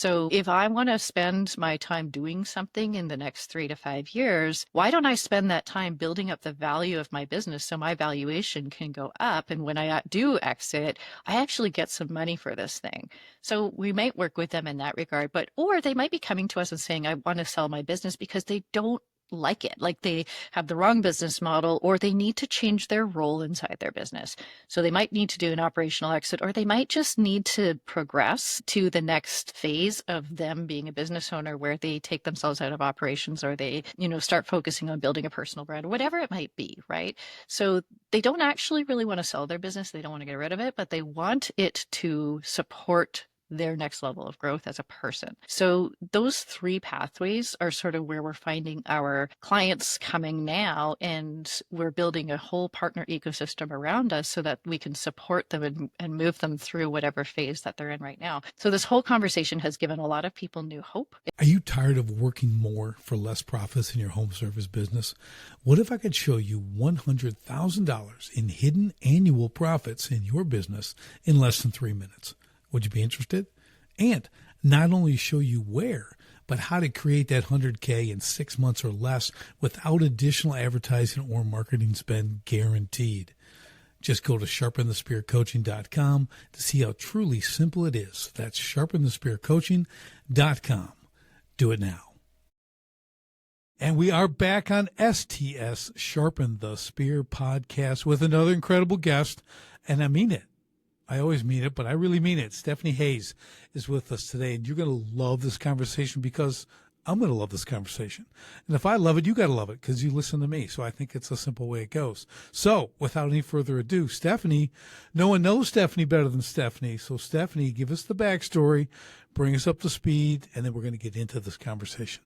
So if I want to spend my time doing something in the next 3 to 5 years, why don't I spend that time building up the value of my business so my valuation can go up? And when I do exit, I actually get some money for this thing. So we might work with them in that regard, or they might be coming to us and saying, I want to sell my business because they don't like it. Like they have the wrong business model, or they need to change their role inside their business. So they might need to do an operational exit, or they might just need to progress to the next phase of them being a business owner where they take themselves out of operations, or they, start focusing on building a personal brand, whatever it might be, right? So they don't actually really want to sell their business. They don't want to get rid of it, but they want it to support their next level of growth as a person. So those three pathways are sort of where we're finding our clients coming now, and we're building a whole partner ecosystem around us so that we can support them and move them through whatever phase that they're in right now. So this whole conversation has given a lot of people new hope. Are you tired of working more for less profits in your home service business? What if I could show you $100,000 in hidden annual profits in your business in less than 3 minutes? Would you be interested? And not only show you where, but how to create that 100K in 6 months or less without additional advertising or marketing spend guaranteed. Just go to sharpenthespearcoaching.com to see how truly simple it is. That's sharpenthespearcoaching.com. Do it now. And we are back on STS Sharpen the Spear podcast with another incredible guest, and I mean it. I always mean it, but I really mean it. Stephanie Hayes is with us today, and you're going to love this conversation because I'm going to love this conversation. And if I love it, you got to love it because you listen to me. So I think it's a simple way it goes. So without any further ado, Stephanie, no one knows Stephanie better than Stephanie. So Stephanie, give us the backstory, bring us up to speed, and then we're going to get into this conversation.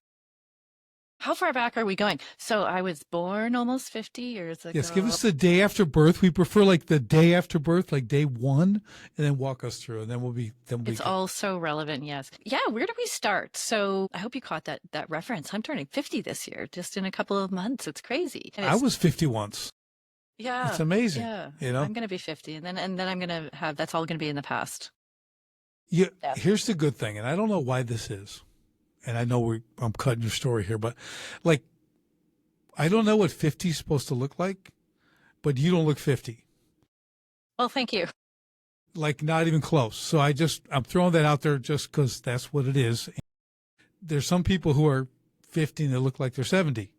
How far back are we going? So I was born almost 50 years ago. Yes, give us the day after birth. We prefer like the day after birth, like day one, and then walk us through, and then we'll be. It's all so relevant, yes. Yeah, where do we start? So I hope you caught that reference. I'm turning 50 this year, just in a couple of months. It's crazy. I was 50 once. Yeah, it's amazing. Yeah, I'm going to be 50, and then I'm going to have. That's all going to be in the past. Yeah. Here's the good thing, and I don't know why this is. And I know I'm cutting your story here, but like, I don't know what 50 is supposed to look like, but you don't look 50. Well, thank you. Like, not even close. So I'm throwing that out there just because that's what it is. There's some people who are 50 and they look like they're 70.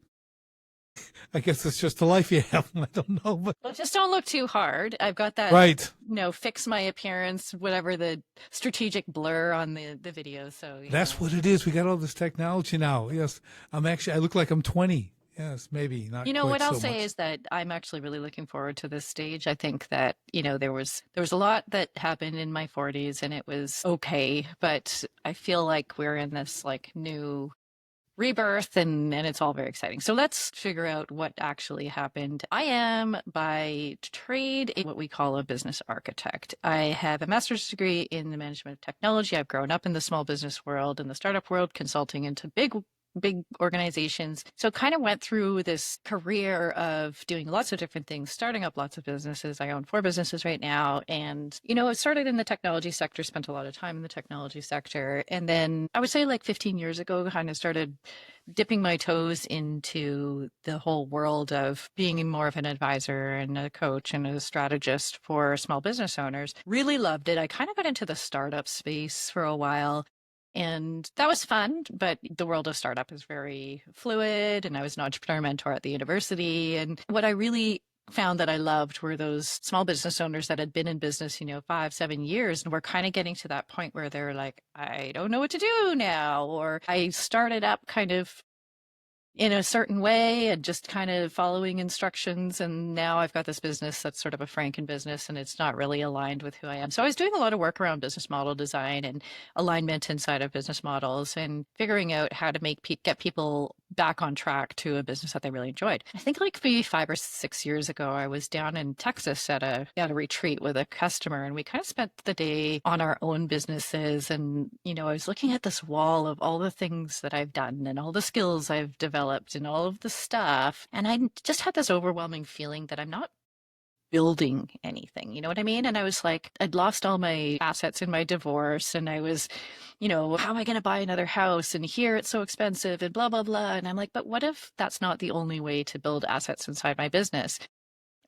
I guess it's just the life you have. I don't know. But well, just don't look too hard. I've got that, right. Fix my appearance, whatever the strategic blur on the video. So that's what it is. We got all this technology now. Yes. I look like I'm 20. Yes, maybe not. What I'll say is that I'm actually really looking forward to this stage. I think that, there was a lot that happened in my 40s and it was okay, but I feel like we're in this like new rebirth and it's all very exciting. So let's figure out what actually happened. I am by trade what we call a business architect. I have a master's degree in the management of technology. I've grown up in the small business world and the startup world, consulting into big organizations. So kind of went through this career of doing lots of different things, starting up lots of businesses. I own 4 businesses right now. And, I started in the technology sector, spent a lot of time in the technology sector. And then I would say like 15 years ago, kind of started dipping my toes into the whole world of being more of an advisor and a coach and a strategist for small business owners. Really loved it. I kind of got into the startup space for a while. And that was fun, but the world of startup is very fluid. And I was an entrepreneur mentor at the university. And what I really found that I loved were those small business owners that had been in business, 5-7 years, and were kind of getting to that point where they're like, I don't know what to do now. Or I started up kind of in a certain way and just kind of following instructions. And now I've got this business that's sort of a Franken business and it's not really aligned with who I am. So I was doing a lot of work around business model design and alignment inside of business models and figuring out how to get people back on track to a business that they really enjoyed. I think like maybe 5 or 6 years ago, I was down in Texas at a retreat with a customer, and we kind of spent the day on our own businesses. And, I was looking at this wall of all the things that I've done and all the skills I've developed and all of the stuff. And I just had this overwhelming feeling that I'm not building anything. You know what I mean? And I was like, I'd lost all my assets in my divorce, and I was, how am I going to buy another house? And here it's so expensive and blah, blah, blah. And I'm like, but what if that's not the only way to build assets inside my business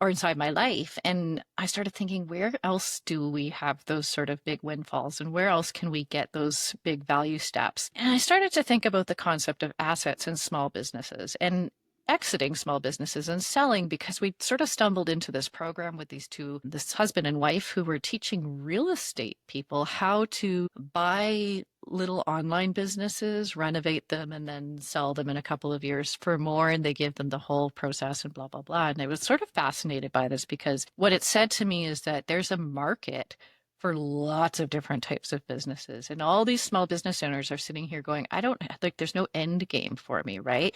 or inside my life? And I started thinking, where else do we have those sort of big windfalls, and where else can we get those big value steps? And I started to think about the concept of assets in small businesses and exiting small businesses and selling, because we sort of stumbled into this program with this husband and wife who were teaching real estate people how to buy little online businesses, renovate them, and then sell them in a couple of years for more. And they give them the whole process and blah, blah, blah. And I was sort of fascinated by this, because what it said to me is that there's a market for lots of different types of businesses. And all these small business owners are sitting here going, I don't like, there's no end game for me, right?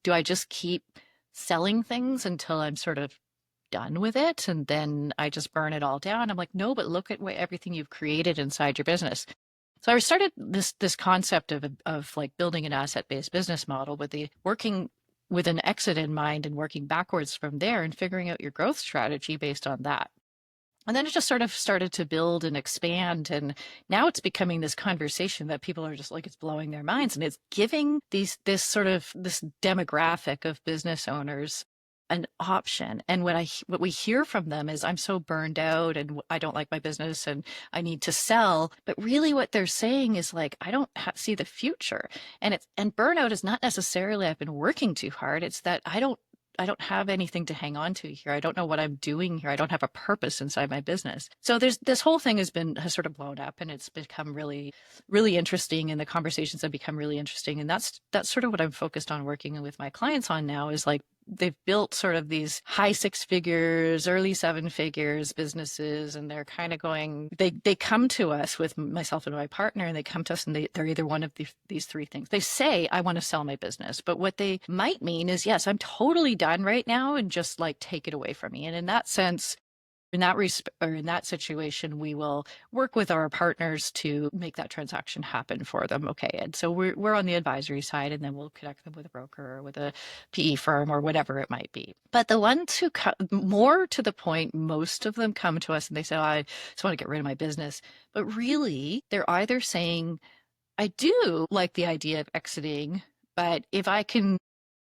Do I just keep selling things until I'm sort of done with it and then I just burn it all down? I'm like, no, but look at everything you've created inside your business. So I started this concept of like building an asset-based business model with working with an exit in mind and working backwards from there and figuring out your growth strategy based on that. And then it just sort of started to build and expand. And now it's becoming this conversation that people are just like, it's blowing their minds. And it's giving this demographic of business owners an option. And what we hear from them is, I'm so burned out and I don't like my business and I need to sell. But really what they're saying is like, I don't see the future. And burnout is not necessarily I've been working too hard. It's that I don't have anything to hang on to here. I don't know what I'm doing here. I don't have a purpose inside my business. So this whole thing has sort of blown up, and it's become really, really interesting. And the conversations have become really interesting. And that's sort of what I'm focused on working with my clients on now, is like, they've built sort of these high 6 figures, early 7 figures businesses, and they're kind of going, they come to us with myself and my partner, and they come to us and they're either one of these three things. They say, I want to sell my business, but what they might mean is, yes, I'm totally done right now and just like take it away from me. And in that sense, in that situation, we will work with our partners to make that transaction happen for them. Okay. And so we're on the advisory side, and then we'll connect them with a broker or with a PE firm or whatever it might be. But the ones who more to the point, most of them come to us and they say, oh, I just want to get rid of my business. But really, they're either saying, I do like the idea of exiting, but if I can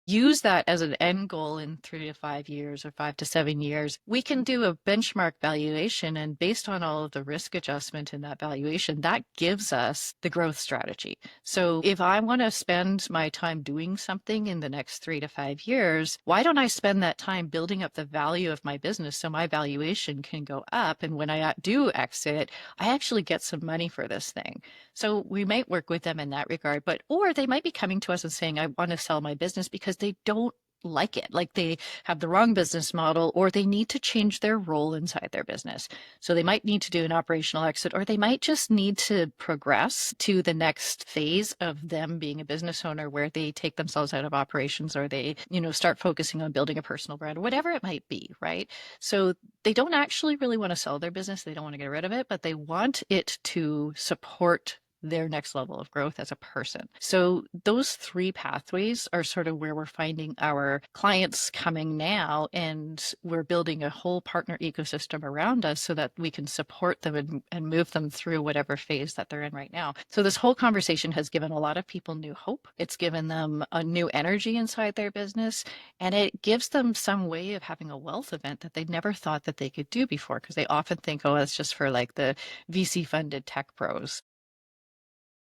use that as an end goal in 3 to 5 years or 5 to 7 years, we can do a benchmark valuation. And based on all of the risk adjustment in that valuation, that gives us the growth strategy. So if I want to spend my time doing something in the next 3 to 5 years, why don't I spend that time building up the value of my business so my valuation can go up? And when I do exit, I actually get some money for this thing. So we might work with them in that regard, or they might be coming to us and saying, I want to sell my business because they don't like it. Like they have the wrong business model, or they need to change their role inside their business. So they might need to do an operational exit, or they might just need to progress to the next phase of them being a business owner, where they take themselves out of operations, or they, start focusing on building a personal brand, or whatever it might be, right? So they don't actually really want to sell their business. They don't want to get rid of it, but they want it to support their next level of growth as a person. So those three pathways are sort of where we're finding our clients coming now, and we're building a whole partner ecosystem around us so that we can support them and move them through whatever phase that they're in right now. So this whole conversation has given a lot of people new hope. It's given them a new energy inside their business, and it gives them some way of having a wealth event that they never thought that they could do before, because they often think, oh, it's just for like the VC funded tech pros.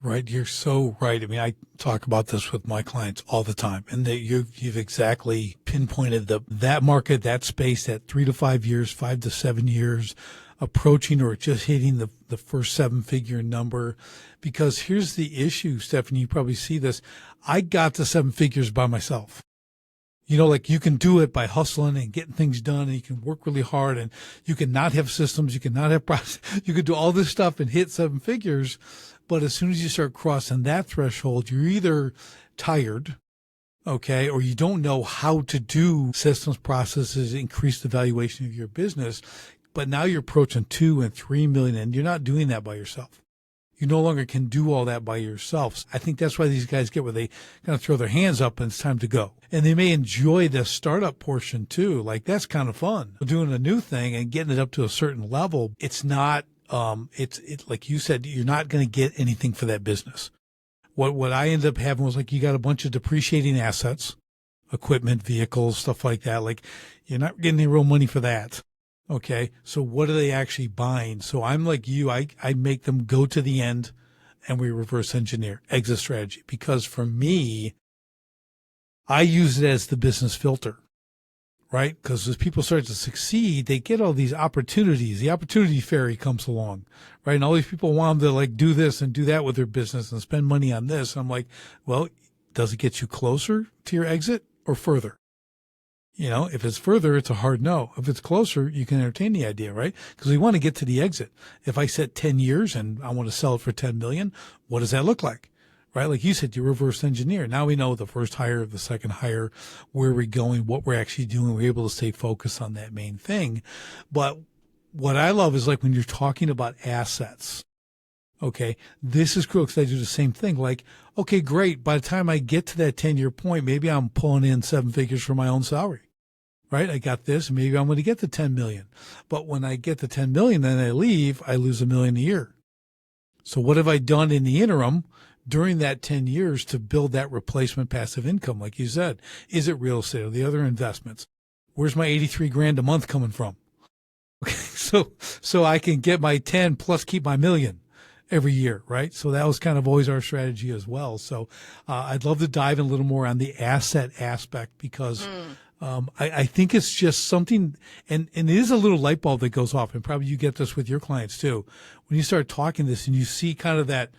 Right. You're so right. I mean, I talk about this with my clients all the time, and that you've exactly pinpointed that market, that space, that 3 to 5 years, 5 to 7 years approaching or just hitting the first 7-figure number. Because here's the issue, Stephanie, you probably see this. I got to 7 figures by myself. Like you can do it by hustling and getting things done, and you can work really hard, and you can not have systems, you can not have process, you can do all this stuff and hit 7 figures. But as soon as you start crossing that threshold, you're either tired, okay, or you don't know how to do systems, processes, increase the valuation of your business. But now you're approaching 2 and 3 million, and you're not doing that by yourself. You no longer can do all that by yourself. I think that's why these guys get where they kind of throw their hands up and it's time to go. And they may enjoy the startup portion too. Like that's kind of fun. Doing a new thing and getting it up to a certain level. It's not, it's like you said, you're not going to get anything for that business. What I ended up having was like, you got a bunch of depreciating assets, equipment, vehicles, stuff like that. Like you're not getting any real money for that. Okay. So what are they actually buying? So I'm like you, I make them go to the end and we reverse engineer exit strategy because for me, I use it as the business filter, right? Because as people start to succeed, they get all these opportunities. The opportunity fairy comes along, right? And all these people want them to like do this and do that with their business and spend money on this. I'm like, well, does it get you closer to your exit or further? You know, if it's further, it's a hard no. If it's closer, you can entertain the idea, right? Because we want to get to the exit. If I set 10 years and I want to sell it for 10 million, what does that look like? Right? Like you said, you reverse engineer. Now we know the first hire, the second hire, where we're going, what we're actually doing. We're able to stay focused on that main thing. But what I love is like when you're talking about assets. Okay. This is cool because I do the same thing. Like, okay, great. By the time I get to that 10-year point, maybe I'm pulling in 7 figures for my own salary. Right? I got this, and maybe I'm going to get the 10 million. But when I get the 10 million, then I leave, I lose $1 million a year. So what have I done in the interim during that 10 years to build that replacement passive income? Like you said, is it real estate or the other investments? Where's my 83 grand a month coming from? Okay. So I can get my 10 plus keep my million every year, right? So that was kind of always our strategy as well. So I'd love to dive in a little more on the asset aspect because I think it's just something, and it is a little light bulb that goes off, and probably you get this with your clients too. When you start talking this and you see kind of that,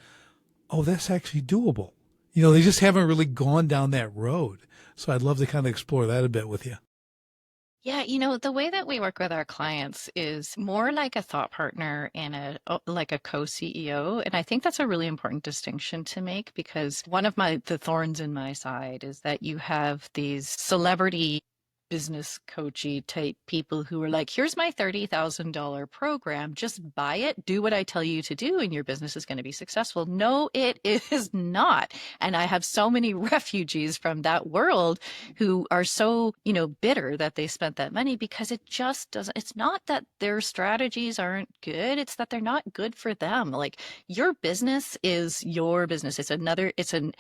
oh, that's actually doable. You know, they just haven't really gone down that road. So I'd love to kind of explore that a bit with you. Yeah, the way that we work with our clients is more like a thought partner and like a co-CEO. And I think that's a really important distinction to make because one of the thorns in my side is that you have these celebrity business coachy type people who are like, here's my $30,000 program. Just buy it, do what I tell you to do, and your business is going to be successful. No, it is not. And I have so many refugees from that world who are so, bitter that they spent that money because it just doesn't, it's not that their strategies aren't good. It's that they're not good for them. Like your business is your business. It's an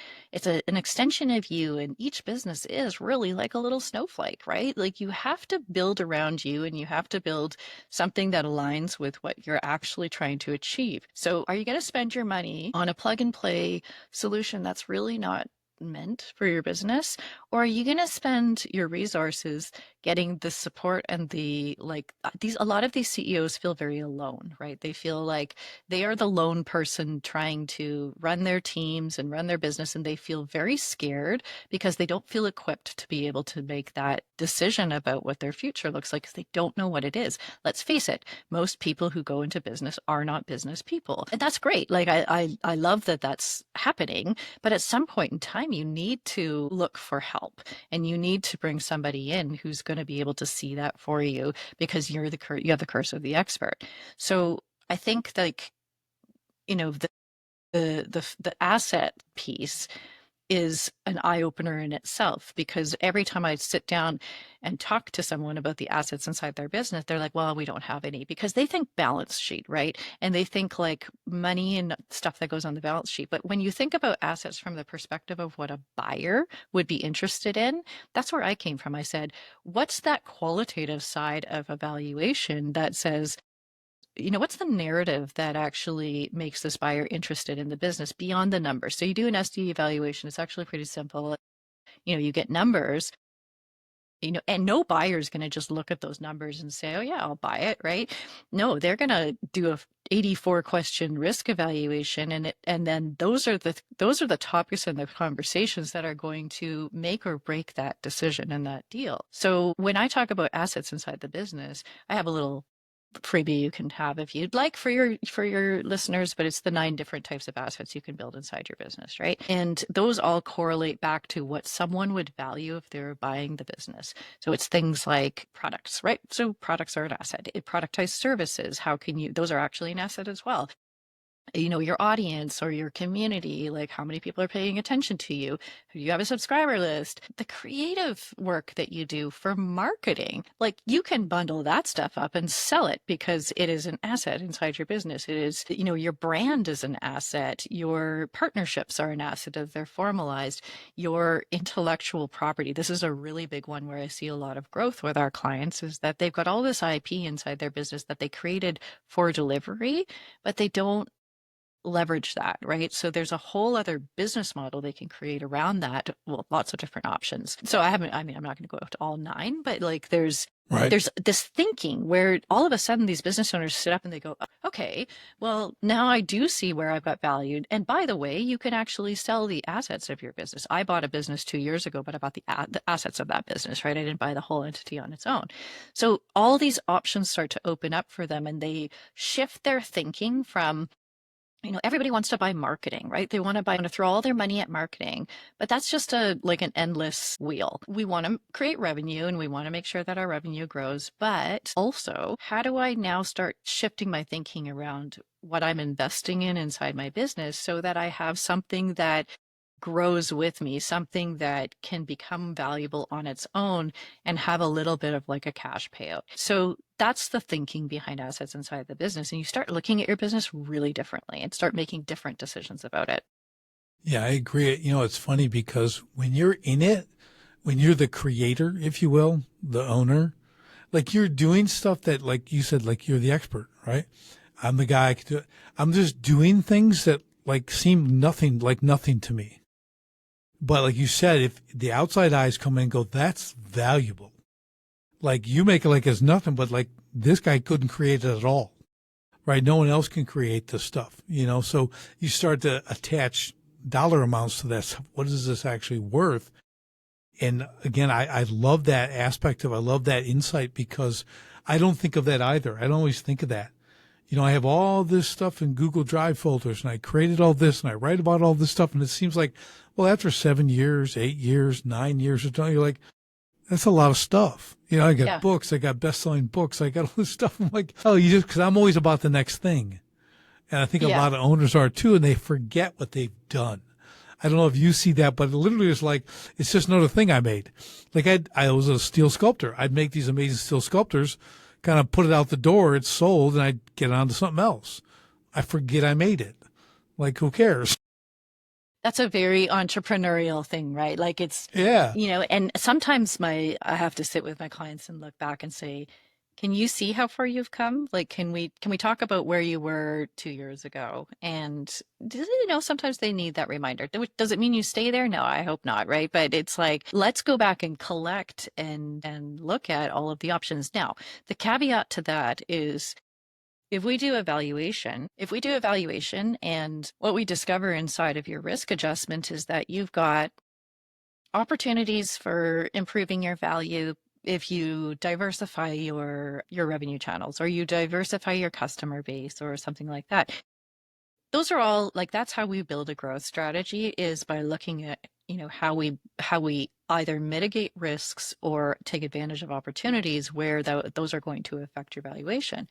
extension of you. And each business is really like a little snowflake, right? Like you have to build around you and you have to build something that aligns with what you're actually trying to achieve. So are you going to spend your money on a plug and play solution that's really not meant for your business, or are you going to spend your resources getting the support and the like these a lot of these CEOs feel very alone, right? They feel like they are the lone person trying to run their teams and run their business, and they feel very scared because they don't feel equipped to be able to make that decision about what their future looks like because they don't know what it is. Let's face it, most people who go into business are not business people, and that's great. Like I love that that's happening, but at some point in time you need to look for help and you need to bring somebody in who's going to be able to see that for you because you have the curse of the expert. So I think like the asset piece is an eye-opener in itself because every time I sit down and talk to someone about the assets inside their business, they're like, well, we don't have any because they think balance sheet, right? And they think like money and stuff that goes on the balance sheet. But when you think about assets from the perspective of what a buyer would be interested in, that's where I came from. I said, what's that qualitative side of evaluation that says, what's the narrative that actually makes this buyer interested in the business beyond the numbers? So you do an SD evaluation. It's actually pretty simple. You get numbers, and no buyer is going to just look at those numbers and say, oh yeah, I'll buy it, right? No, they're going to do a 84 question risk evaluation, and then those are the topics and the conversations that are going to make or break that decision and that deal. So when I talk about assets inside the business, I have a little freebie you can have if you'd like for your listeners, but it's the 9 different types of assets you can build inside your business, right? And those all correlate back to what someone would value if they're buying the business. So it's things like products, right? So products are an asset. Productized services, those are actually an asset as well. your audience or your community, like how many people are paying attention to you? Do you have a subscriber list? The creative work that you do for marketing, like you can bundle that stuff up and sell it because it is an asset inside your business. It is, your brand is an asset. Your partnerships are an asset if they're formalized. Your intellectual property. This is a really big one where I see a lot of growth with our clients is that they've got all this IP inside their business that they created for delivery, but they don't leverage that, right? So there's a whole other business model they can create around that. Well, lots of different options. So I mean, I'm not going to go up to all nine, but like Right. there's this thinking where all of a sudden these business owners sit up and they go, okay, well, now I do see where I've got valued. And by the way, you can actually sell the assets of your business. I bought a business 2 years ago, but I bought the assets of that business, right? I didn't buy the whole entity on its own. So all these options start to open up for them and they shift their thinking from everybody wants to buy marketing, right? They want to throw all their money at marketing, but that's just like an endless wheel. We want to create revenue and we want to make sure that our revenue grows. But also, how do I now start shifting my thinking around what I'm investing in inside my business so that I have something that grows with me, something that can become valuable on its own and have a little bit of like a cash payout. So that's the thinking behind assets inside the business. And you start looking at your business really differently and start making different decisions about it. Yeah, I agree. It's funny because when you're in it, when you're the creator, if you will, the owner, like you're doing stuff that, like you said, like you're the expert, right? I'm the guy. I can do it. I'm just doing things that like seem nothing, like nothing to me. But like you said, if the outside eyes come in and go, that's valuable. Like you make it like it's nothing, but like this guy couldn't create it at all, right? No one else can create this stuff. So you start to attach dollar amounts to that stuff. What is this actually worth? And again, I love that aspect I love that insight because I don't think of that either. I don't always think of that. I have all this stuff in Google Drive folders and I created all this and I write about all this stuff. And it seems like, well, after 7 years, 8 years, 9 years, you're like, that's a lot of stuff. I got Yeah. books, I got best-selling books, I got all this stuff. I'm like, oh, because I'm always about the next thing. And I think a Yeah. lot of owners are too, and they forget what they've done. I don't know if you see that, but it literally is like, it's just another thing I made. Like I was a steel sculptor. I'd make these amazing steel sculptures, kind of put it out the door, it's sold, and I'd get on to something else. I forget I made it. Like, who cares? That's a very entrepreneurial thing, right? Like Yeah. and sometimes I have to sit with my clients and look back and say, can you see how far you've come? Like, can we talk about where you were 2 years ago? And sometimes they need that reminder. Does it mean you stay there? No, I hope not, right? But it's like, let's go back and collect and look at all of the options. Now, the caveat to that is if we do evaluation and what we discover inside of your risk adjustment is that you've got opportunities for improving your value if you diversify your revenue channels or you diversify your customer base or something like that. Those are all like that's how we build a growth strategy is by looking at how we either mitigate risks or take advantage of opportunities where those are going to affect your valuation.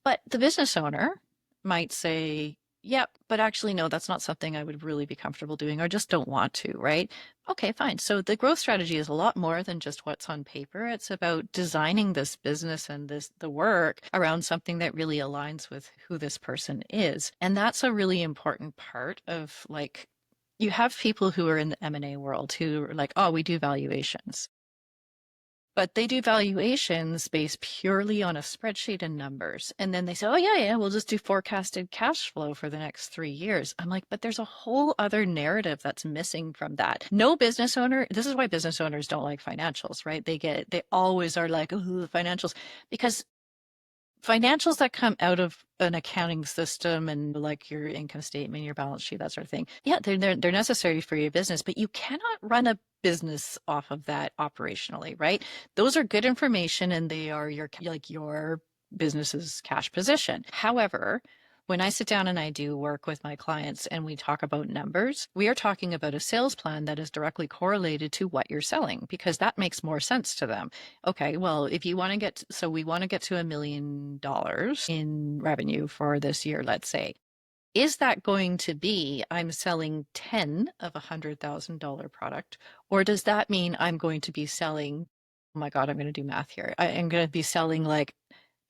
But the business owner might say, yep, but actually, no, that's not something I would really be comfortable doing or just don't want to, right? Okay, fine. So the growth strategy is a lot more than just what's on paper. It's about designing this business and the work around something that really aligns with who this person is. And that's a really important part of like, you have people who are in the M&A world who are like, oh, we do valuations. But they do valuations based purely on a spreadsheet and numbers. And then they say, oh, yeah, yeah, we'll just do forecasted cash flow for the next 3 years. I'm like, but there's a whole other narrative that's missing from that. No business owner, this is why business owners don't like financials, right? They always are like, oh, financials, because financials that come out of an accounting system and like your income statement, your balance sheet, that sort of thing. Yeah, they're necessary for your business, but you cannot run a business off of that operationally, right? Those are good information and they are your business's cash position. However, when I sit down and I do work with my clients and we talk about numbers, we are talking about a sales plan that is directly correlated to what you're selling because that makes more sense to them. Okay, well, if you want to we want to get to $1 million in revenue for this year, let's say. Is that going to be I'm selling 10 of $100,000 product, or does that mean I'm going to be selling, oh my God, I'm going to do math here. I am going to be selling like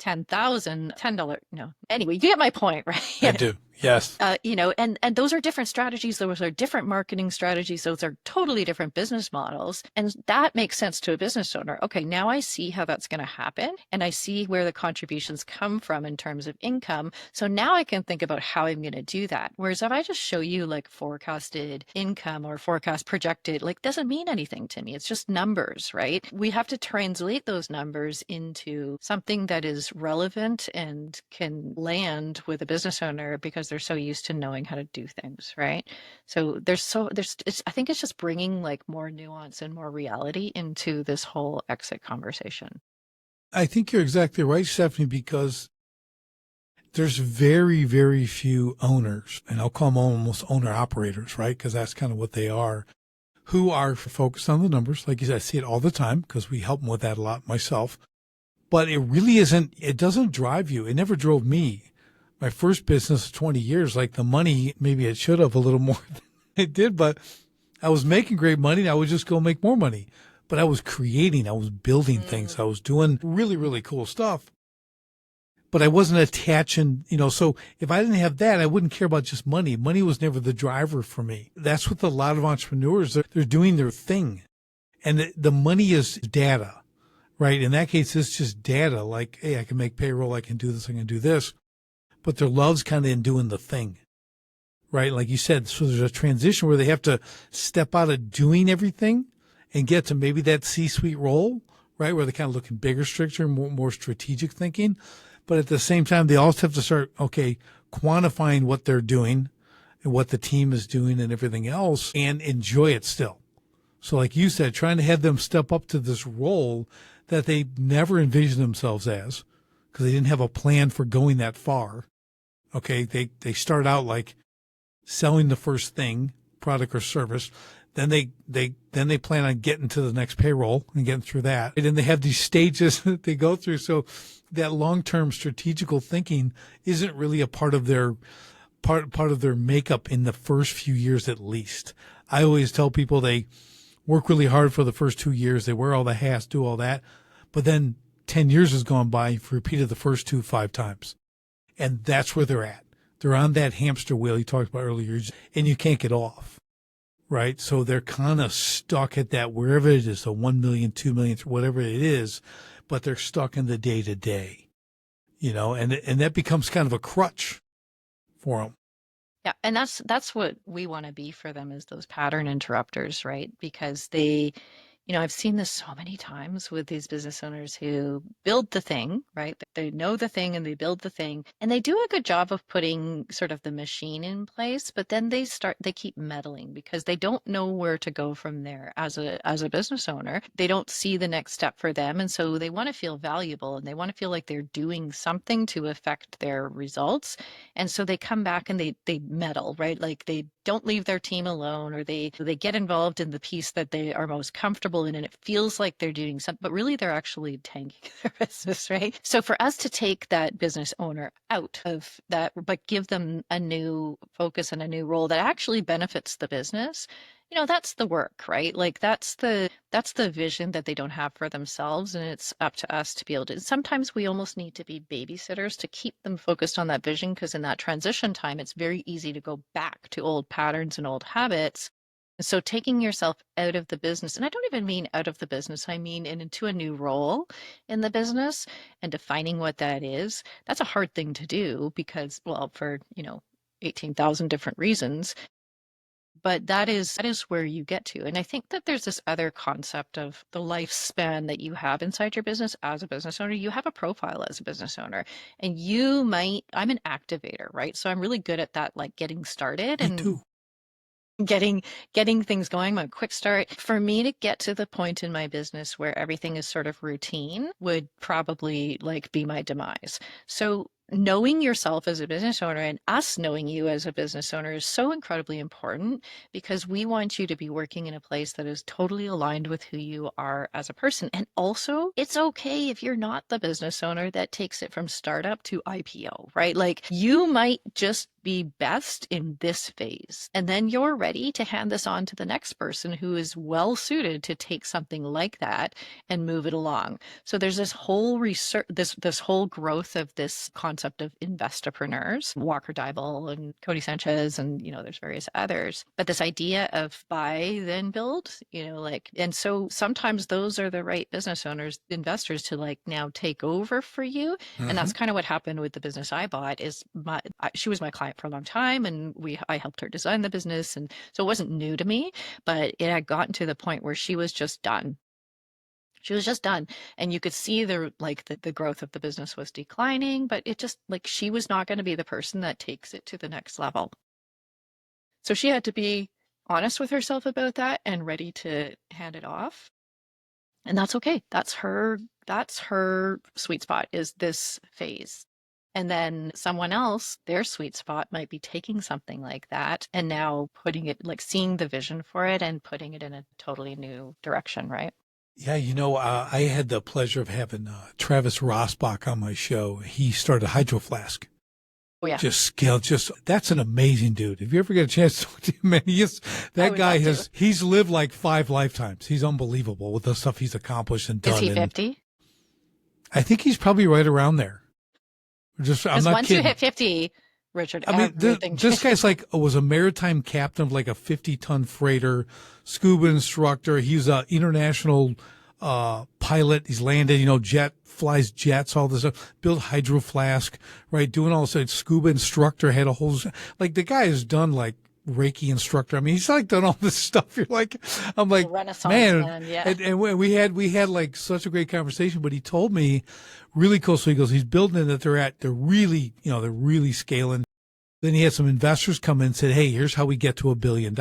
10,000, $10. No. Anyway, you get my point, I right? do. Yes. And those are different strategies. Those are different marketing strategies. Those are totally different business models. And that makes sense to a business owner. Okay, now I see how that's going to happen. And I see where the contributions come from in terms of income. So now I can think about how I'm going to do that. Whereas if I just show you like forecasted income or forecast projected, like doesn't mean anything to me. It's just numbers, right? We have to translate those numbers into something that is relevant and can land with a business owner because they're so used to knowing how to do things, right? So I think it's just bringing like more nuance and more reality into this whole exit conversation. I think you're exactly right, Stephanie, because there's very, very few owners, and I'll call them almost owner operators, right? Because that's kind of what they are, who are focused on the numbers. Like you said, I see it all the time because we help them with that a lot myself. But it really isn't, it doesn't drive you. It never drove me. My first business, 20 years, like the money, maybe it should have a little more than it did, but I was making great money. And I would just go make more money. But I was creating, I was building things. I was doing really, really cool stuff. But I wasn't attaching, so if I didn't have that, I wouldn't care about just money. Money was never the driver for me. That's with a lot of entrepreneurs. They're doing their thing. And the money is data, right? In that case, it's just data. Like, hey, I can make payroll. I can do this. I can do this. But their love's kind of in doing the thing, right? Like you said, so there's a transition where they have to step out of doing everything and get to maybe that C-suite role, right? Where they're kind of looking bigger, stricter, more strategic thinking. But at the same time, they also have to start, okay, quantifying what they're doing and what the team is doing and everything else and enjoy it still. So like you said, trying to have them step up to this role that they never envisioned themselves as because they didn't have a plan for going that far. Okay. They start out like selling the first thing, product or service. Then they plan on getting to the next payroll and getting through that. And then they have these stages that they go through. So that long-term strategical thinking isn't really a part of their makeup in the first few years at least. I always tell people they work really hard for the first 2 years. They wear all the hats, do all that. But then 10 years has gone by. You've repeated the first 5 times. And that's where they're at. They're on that hamster wheel you talked about earlier, and you can't get off. Right. So they're kind of stuck at that, wherever it is, the 1 million, 2 million, whatever it is, but they're stuck in the day to day, and that becomes kind of a crutch for them. Yeah, and that's what we want to be for them is those pattern interrupters, right? Because I've seen this so many times with these business owners who build the thing, right? They know the thing and they build the thing and they do a good job of putting sort of the machine in place, but then they keep meddling because they don't know where to go from there as a business owner. They don't see the next step for them. And so they want to feel valuable and they want to feel like they're doing something to affect their results. And so they come back and they meddle, right? Like they don't leave their team alone or they get involved in the piece that they are most comfortable in and it feels like they're doing something, but really they're actually tanking their business, right? So for us to take that business owner out of that, but give them a new focus and a new role that actually benefits the business, that's the work, right? Like that's the vision that they don't have for themselves. And it's up to us to be able to, sometimes we almost need to be babysitters to keep them focused on that vision. Because in that transition time, it's very easy to go back to old patterns and old habits. So taking yourself out of the business, and I don't even mean out of the business, I mean into a new role in the business and defining what that is. That's a hard thing to do because, well, for, 18,000 different reasons. But that is where you get to. And I think that there's this other concept of the lifespan that you have inside your business as a business owner. You have a profile as a business owner, and I'm an activator, right? So I'm really good at that, like getting started Me and too. getting things going. I'm a quick start. For me to get to the point in my business where everything is sort of routine would probably like be my demise. So knowing yourself as a business owner and us knowing you as a business owner is so incredibly important because we want you to be working in a place that is totally aligned with who you are as a person. And also, it's okay if you're not the business owner that takes it from startup to IPO, right? Like you might just be best in this phase. And then you're ready to hand this on to the next person who is well suited to take something like that and move it along. So there's this whole research, this whole growth of this concept of investopreneurs, Walker Dybel and Cody Sanchez, and there's various others. But this idea of buy then build, and so sometimes those are the right business owners, investors to like now take over for you. And Mm-hmm. that's kind of what happened with the business I bought. She was my client for a long time, and I helped her design the business, and so it wasn't new to me, but it had gotten to the point where she was just done. She was just done. And you could see the growth of the business was declining, but it just like she was not going to be the person that takes it to the next level. So she had to be honest with herself about that and ready to hand it off. And that's okay. That's her sweet spot is this phase. And then someone else, their sweet spot might be taking something like that and now putting it like seeing the vision for it and putting it in a totally new direction, right? Yeah, I had the pleasure of having Travis Rossbach on my show. He started Hydro Flask. Oh yeah. That's an amazing dude. If you ever get a chance to talk to him, man, that guy he's lived like 5 lifetimes. He's unbelievable with the stuff he's accomplished and done. Is he 50? I think he's probably right around there. I'm not once kidding. you hit 50, Richard, I mean, this guy's was a maritime captain of like a 50-ton freighter, scuba instructor. He's an international pilot. He's landed, flies jets, all this stuff, built Hydro Flask, right? Doing all this. Scuba instructor, had a whole, like the guy has done like Reiki instructor. I mean, he's like done all this stuff. I'm like, man. Yeah. And we had like such a great conversation, but he told me really cool. So he goes, he's building it that they're really, they're really scaling. Then he had some investors come in and said, hey, here's how we get to $1 billion.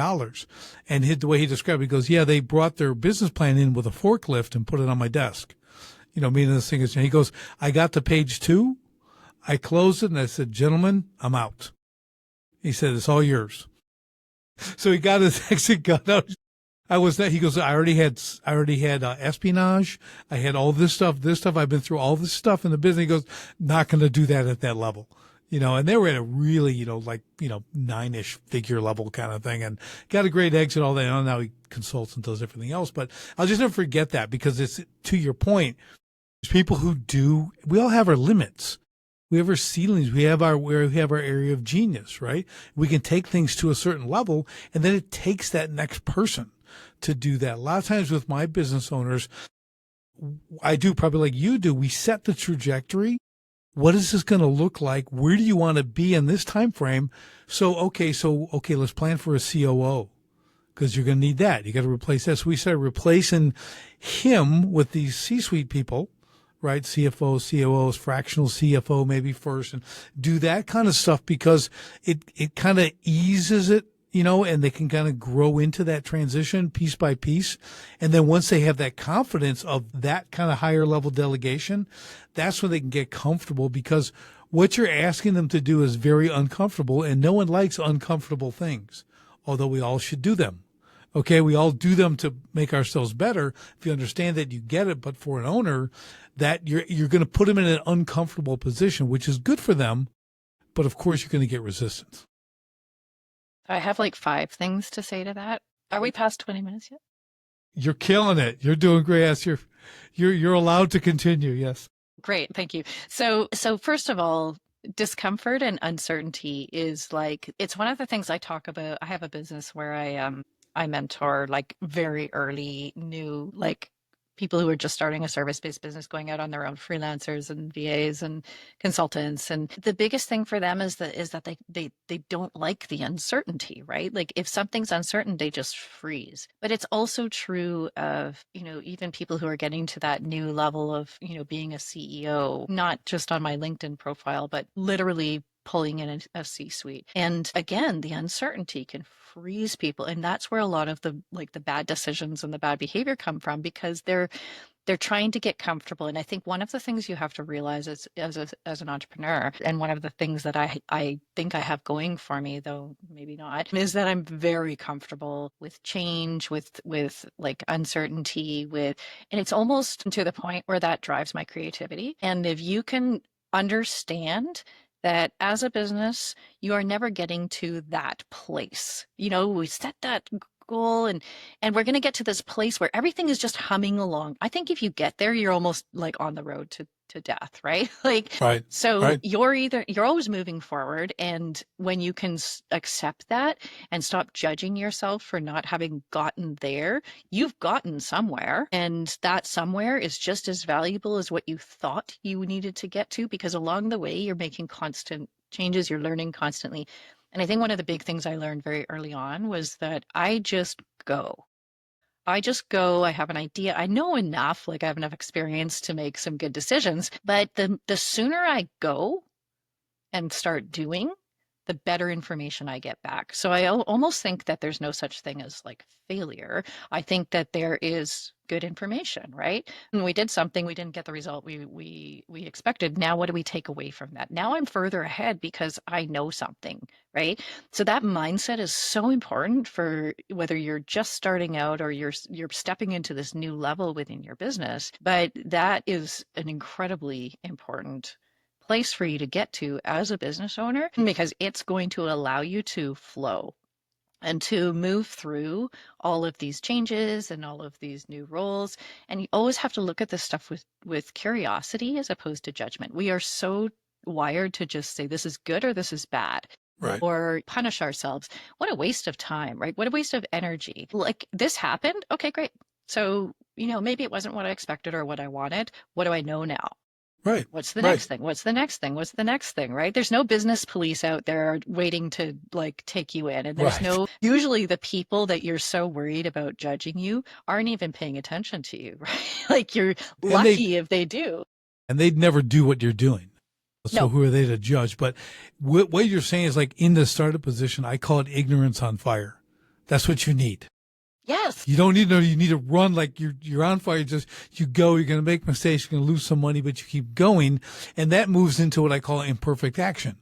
And the way he described it, he goes, yeah, they brought their business plan in with a forklift and put it on my desk. Meaning this thing is, and he goes, I got to page 2. I closed it and I said, gentlemen, I'm out. He said, it's all yours. So he got his exit gun out. He goes, I already had espionage. I had all this stuff. I've been through all this stuff in the business. He goes, not going to do that at that level. And they were at a really, 9-ish figure level kind of thing and got a great exit, all that. And now he consults and does everything else. But I'll just never forget that because it's, to your point, there's people we all have our limits. We have our ceilings. We have our area of genius, right? We can take things to a certain level and then it takes that next person to do that. A lot of times with my business owners, I do probably like you do. We set the trajectory. What is this going to look like? Where do you want to be in this time frame? So, let's plan for a COO because you're going to need that. You got to replace that. So we started replacing him with these C-suite people, right? CFOs, COOs, fractional CFO maybe first, and do that kind of stuff because it kind of eases it, and they can kind of grow into that transition piece by piece. And then once they have that confidence of that kind of higher level delegation, that's when they can get comfortable because what you're asking them to do is very uncomfortable and no one likes uncomfortable things, although we all should do them. Okay. We all do them to make ourselves better. If you understand that, you get it. But for an owner, that you're going to put them in an uncomfortable position, which is good for them. But of course you're going to get resistance. I have like 5 things to say to that. Are we past 20 minutes yet? You're killing it. You're doing great. Yes, you're allowed to continue. Yes. Great. Thank you. So first of all, discomfort and uncertainty is like, it's one of the things I talk about. I have a business where I mentor like very early new, like people who are just starting a service-based business, going out on their own, freelancers and VAs and consultants. And the biggest thing for them is that they don't like the uncertainty, right? Like if something's uncertain, they just freeze. But it's also true of, even people who are getting to that new level of, being a CEO, not just on my LinkedIn profile, but literally pulling in a C-suite. And again, the uncertainty can freeze people. And that's where a lot of the bad decisions and the bad behavior come from because they're they're trying to get comfortable. And I think one of the things you have to realize as an entrepreneur, and one of the things that I think I have going for me, though maybe not, is that I'm very comfortable with change, with like uncertainty, and it's almost to the point where that drives my creativity. And if you can understand that as a business, you are never getting to that place. We set that goal, and we're going to get to this place where everything is just humming along. I think if you get there, you're almost like on the road to death, right? Like, Right. so Right. you're always moving forward. And when you can accept that and stop judging yourself for not having gotten there, you've gotten somewhere. And that somewhere is just as valuable as what you thought you needed to get to, because along the way, you're making constant changes, you're learning constantly. And I think one of the big things I learned very early on was that I just go. I just go, I have an idea. I know enough, like I have enough experience to make some good decisions, but the sooner I go and start doing, the better information I get back. So I almost think that there's no such thing as like failure. I think that there is good information, right? And we did something, we didn't get the result we expected. Now what do we take away from that? Now I'm further ahead because I know something, right? So that mindset is so important for whether you're just starting out or you're stepping into this new level within your business. But that is an incredibly important place for you to get to as a business owner, because it's going to allow you to flow and to move through all of these changes and all of these new roles. And you always have to look at this stuff with curiosity as opposed to judgment. We are so wired to just say this is good or this is bad, Right. or punish ourselves. What a waste of time, right? What a waste of energy. Like, this happened. Okay, great. So, maybe it wasn't what I expected or what I wanted. What do I know now? Right. What's the Right. next thing? What's the next thing? What's the next thing, right? There's no business police out there waiting to like take you in. And there's Right. no, usually the people that you're so worried about judging you aren't even paying attention to you, right? Like, you're And they lucky if they do. and they'd never do what you're doing. So No. who are they to judge? But what you're saying is, like, in the startup position, I call it ignorance on fire. That's what you need. Yes. You don't need to know. You need to run like you're on fire. You go. You're going to make mistakes. You're going to lose some money, but you keep going, and that moves into what I call imperfect action.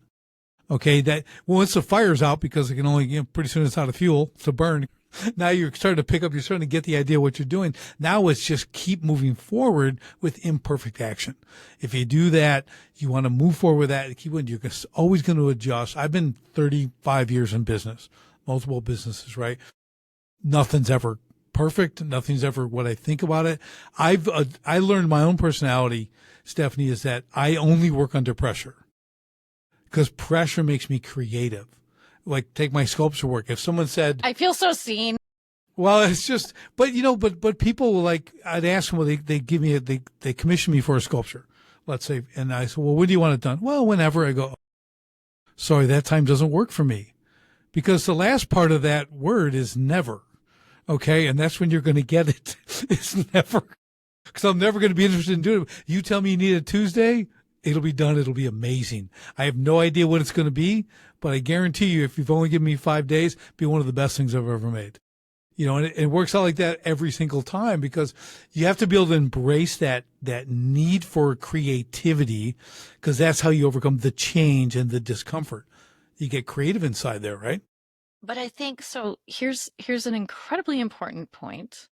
Okay, that once the fire's out, because it can only, pretty soon it's out of fuel to burn. Now you're starting to pick up. You're starting to get the idea of what you're doing. Now it's just keep moving forward with imperfect action. If you do that, you want to move forward with that. Keep going. You're always going to adjust. I've been 35 years in business, multiple businesses, right? Nothing's ever perfect. Nothing's ever what I think about it. I learned my own personality, Stephanie, is that I only work under pressure, because pressure makes me creative. Like, take my sculpture work. If someone said, I feel so seen. well, it's just, but people like, I'd ask them, well, they give me they commission me for a sculpture, let's say. And I said, well, when do you want it done? Well, whenever. I go, sorry, that time doesn't work for me, because the last part of that word is never. Okay. And that's when you're going to get it. It's never, because I'm never going to be interested in doing it. You tell me you need it Tuesday, it'll be done. It'll be amazing. I have no idea what it's going to be, but I guarantee you, if you've only given me 5 days, it'll be one of the best things I've ever made. And it works out like that every single time, because you have to be able to embrace that need for creativity, because that's how you overcome the change and the discomfort. You get creative inside there, right? But I think so. Here's an incredibly important point.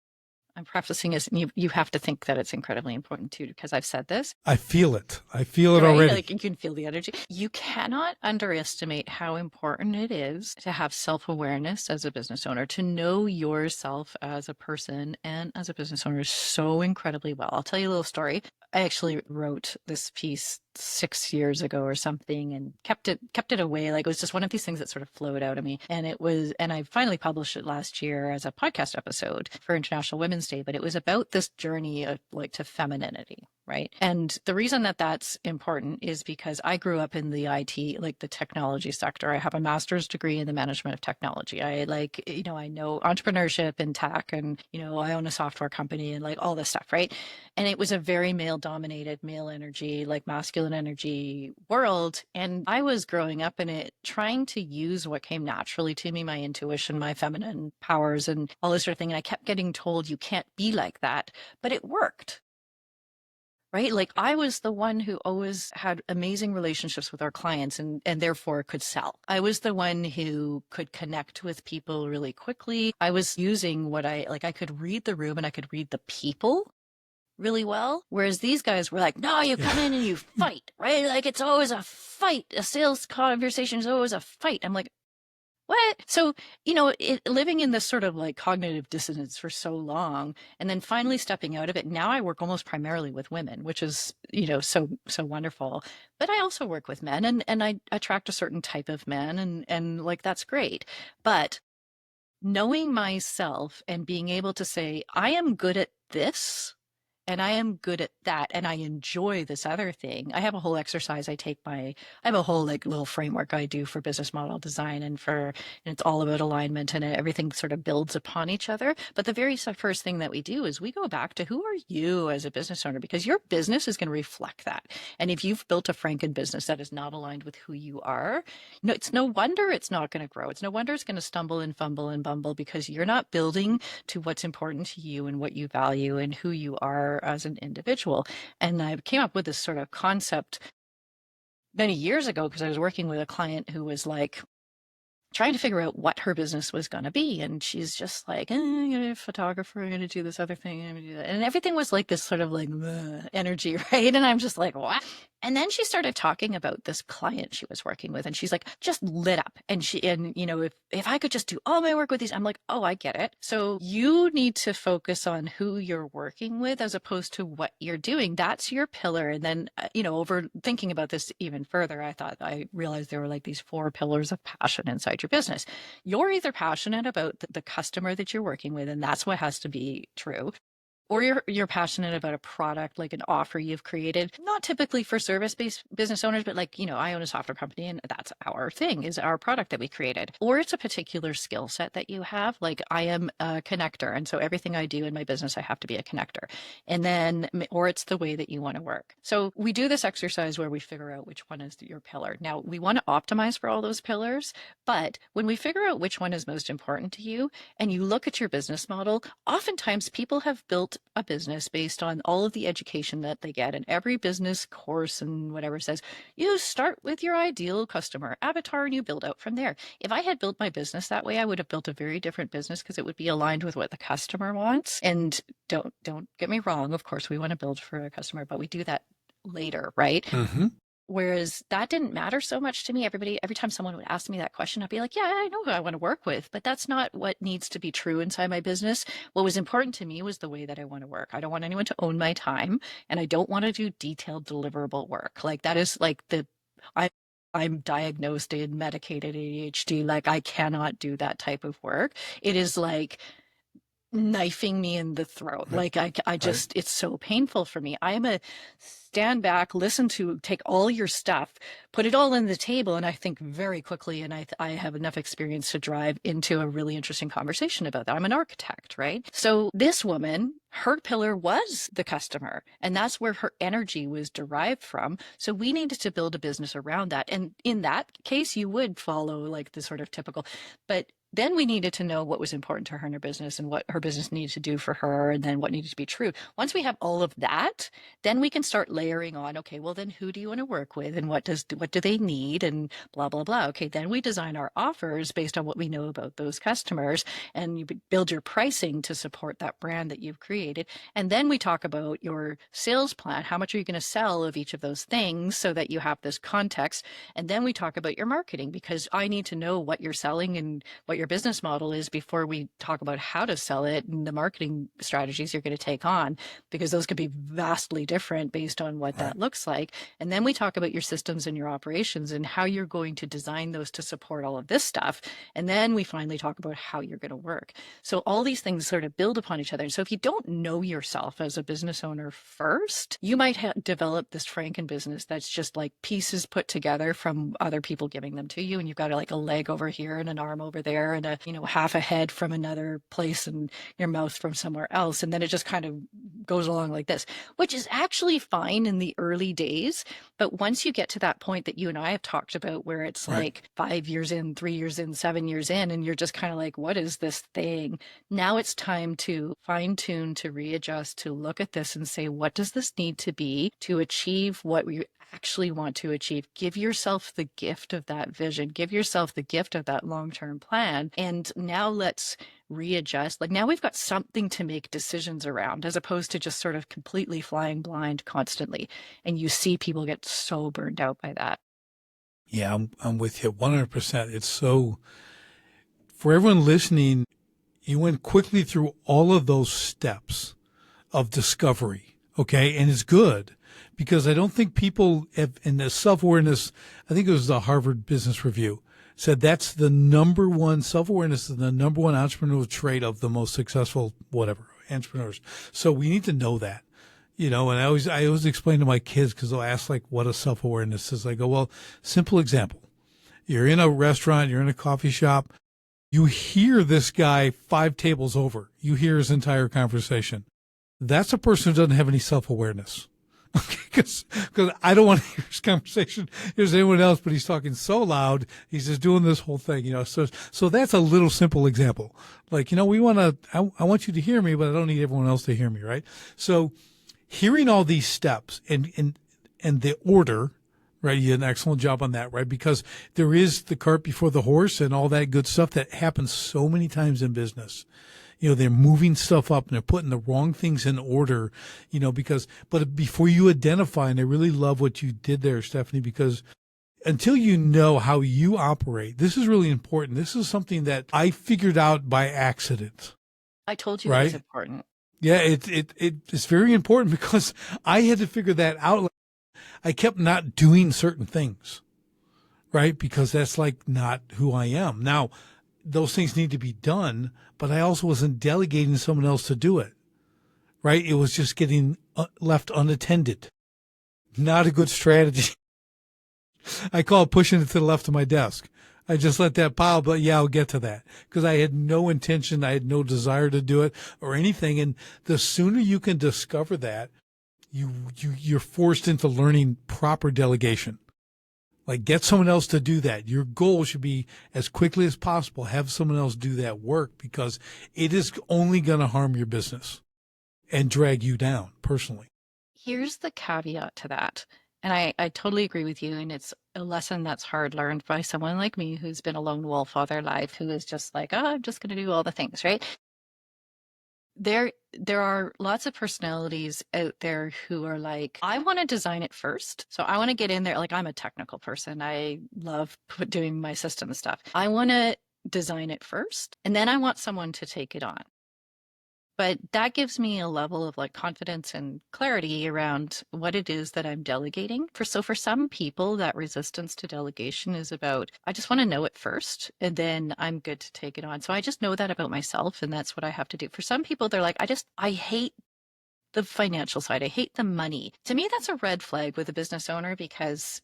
I'm prefacing as you have to think that it's incredibly important too, because I've said this. I feel it. I feel it Right? already. Like, you can feel the energy. You cannot underestimate how important it is to have self-awareness as a business owner, to know yourself as a person and as a business owner so incredibly well. I'll tell you a little story. I actually wrote this piece 6 years ago or something, and kept it away. Like, it was just one of these things that sort of flowed out of me. And I finally published it last year as a podcast episode for International Women's Day, but it was about this journey of, like, to femininity. Right. And the reason that that's important is because I grew up in the IT, like the technology sector. I have a master's degree in the management of technology. I know entrepreneurship and tech, and, I own a software company and like all this stuff. Right. And it was a very male dominated, male energy, like masculine energy world. And I was growing up in it, trying to use what came naturally to me, my intuition, my feminine powers, and all this sort of thing. And I kept getting told, you can't be like that, but it worked. right? Like I was the one who always had amazing relationships with our clients and therefore could sell. I was the one who could connect with people really quickly. I was using what I could read the room and I could read the people really well. Whereas these guys were like, no, you Yeah. come in and you fight, right? Like it's always a fight. A sales conversation is always a fight. I'm like, what? So, living in this sort of like cognitive dissonance for so long, and then finally stepping out of it. Now I work almost primarily with women, which is, so wonderful. But I also work with men and I attract a certain type of men and like that's great. But knowing myself and being able to say, I am good at this and I am good at that and I enjoy this other thing. I have a whole exercise I have a whole like little framework I do for business model design and it's all about alignment and everything sort of builds upon each other. But the very first thing that we do is we go back to who are you as a business owner, because your business is going to reflect that. And if you've built a Franken business that is not aligned with who you are, no, it's no wonder it's not going to grow. It's no wonder it's going to stumble and fumble and bumble because you're not building to what's important to you and what you value and who you are as an individual. And I came up with this sort of concept many years ago because I was working with a client who was like trying to figure out what her business was going to be. And she's just like, I'm going to be a photographer. I'm going to do this other thing. I'm going to do that. And everything was like this sort of like energy, right? And I'm just like, what? And then she started talking about this client she was working with, and she's like, just lit up. If I could just do all my work with these, I'm like, oh, I get it. So you need to focus on who you're working with as opposed to what you're doing. That's your pillar. And then, over thinking about this even further, I realized there were like these 4 pillars of passion inside your business. You're either passionate about the customer that you're working with, and that's what has to be true, or you're passionate about a product, like an offer you've created, not typically for service-based business owners, but like, I own a software company and that's our thing, is our product that we created. Or it's a particular skill set that you have. Like I am a connector, and so everything I do in my business, I have to be a connector. And then, or it's the way that you want to work. So we do this exercise where we figure out which one is your pillar. Now we want to optimize for all those pillars, but when we figure out which one is most important to you and you look at your business model, oftentimes people have built a business based on all of the education that they get, and every business course and whatever says you start with your ideal customer avatar and you build out from there. If I had built my business that way, I would have built a very different business because it would be aligned with what the customer wants. And don't get me wrong, of course we want to build for a customer, but we do that later, right? Mm-hmm. Whereas that didn't matter so much to me. Every time someone would ask me that question, I'd be like, yeah, I know who I want to work with, but that's not what needs to be true inside my business. What was important to me was the way that I want to work. I don't want anyone to own my time, and I don't want to do detailed deliverable work. Like that is like I, I'm diagnosed in medicated ADHD. Like I cannot do that type of work. It is like knifing me in the throat. Right. Like I just, it's so painful for me. I'm a stand back, take all your stuff, put it all on the table. And I think very quickly, and I have enough experience to drive into a really interesting conversation about that. I'm an architect, right? So this woman, her pillar was the customer, and that's where her energy was derived from. So we needed to build a business around that. And in that case, you would follow like the sort of typical, but then we needed to know what was important to her in her business and what her business needed to do for her, and then what needed to be true. Once we have all of that, then we can start layering on, okay, well then who do you want to work with and what do they need and blah, blah, blah. Okay, then we design our offers based on what we know about those customers, and you build your pricing to support that brand that you've created. And then we talk about your sales plan. How much are you going to sell of each of those things so that you have this context? And then we talk about your marketing, because I need to know what you're selling and what your business model is before we talk about how to sell it and the marketing strategies you're going to take on, because those could be vastly different based on what that looks like. And then we talk about your systems and your operations and how you're going to design those to support all of this stuff. And then we finally talk about how you're going to work. So all these things sort of build upon each other. And so if you don't know yourself as a business owner first, you might develop this Franken business that's just like pieces put together from other people giving them to you. And you've got like a leg over here and an arm over there and a, half a head from another place and your mouth from somewhere else. And then it just kind of goes along like this, which is actually fine in the early days. But once you get to that point that you and I have talked about, where it's Right. like 5 years in, 3 years in, 7 years in, and you're just kind of like, what is this thing? Now it's time to fine tune, to readjust, to look at this and say, what does this need to be to achieve what we actually want to achieve? Give yourself the gift of that vision, give yourself the gift of that long-term plan. And now let's readjust. Like, now we've got something to make decisions around, as opposed to just sort of completely flying blind constantly. And you see people get so burned out by that. Yeah, I'm with you 100%. It's so, for everyone listening, you went quickly through all of those steps of discovery. Okay. And it's good because I don't think people have, in the self-awareness, I think it was the Harvard Business Review, said that's the number one, self-awareness is the number one entrepreneurial trait of the most successful, whatever, entrepreneurs. So we need to know that, and I always explain to my kids, because they'll ask like what a self-awareness is. I go, well, simple example. You're in a restaurant, you're in a coffee shop, you hear this guy 5 tables over, you hear his entire conversation. That's a person who doesn't have any self-awareness. Because I don't want to hear his conversation. There's anyone else, but he's talking so loud. He's just doing this whole thing, So that's a little simple example. Like, I want you to hear me, but I don't need everyone else to hear me, right? So hearing all these steps and the order, right? You did an excellent job on that, right? Because there is the cart before the horse and all that good stuff that happens so many times in business. They're moving stuff up and they're putting the wrong things in order, but before you identify, and I really love what you did there, Stephanie, because until you know how you operate, this is really important. This is something that I figured out by accident. I told you right? it was important. Yeah, it's very important because I had to figure that out. I kept not doing certain things, right? Because that's like not who I am. Now, those things need to be done, but I also wasn't delegating someone else to do it, right? It was just getting left unattended. Not a good strategy. I call it pushing it to the left of my desk. I just let that pile, but yeah, I'll get to that because I had no intention. I had no desire to do it or anything. And the sooner you can discover that, you're forced into learning proper delegation. Like, get someone else to do that. Your goal should be as quickly as possible, have someone else do that work because it is only going to harm your business and drag you down personally. Here's the caveat to that. And I totally agree with you. And it's a lesson that's hard learned by someone like me who's been a lone wolf all their life, who is just like, oh, I'm just going to do all the things, right? There are lots of personalities out there who are like, I want to design it first. So I want to get in there. Like, I'm a technical person. I love doing my system stuff. I want to design it first, and then I want someone to take it on. But that gives me a level of like confidence and clarity around what it is that I'm delegating. So for some people, that resistance to delegation is about, I just want to know it first and then I'm good to take it on. So I just know that about myself and that's what I have to do. For some people, they're like, I hate the financial side. I hate the money. To me, that's a red flag with a business owner because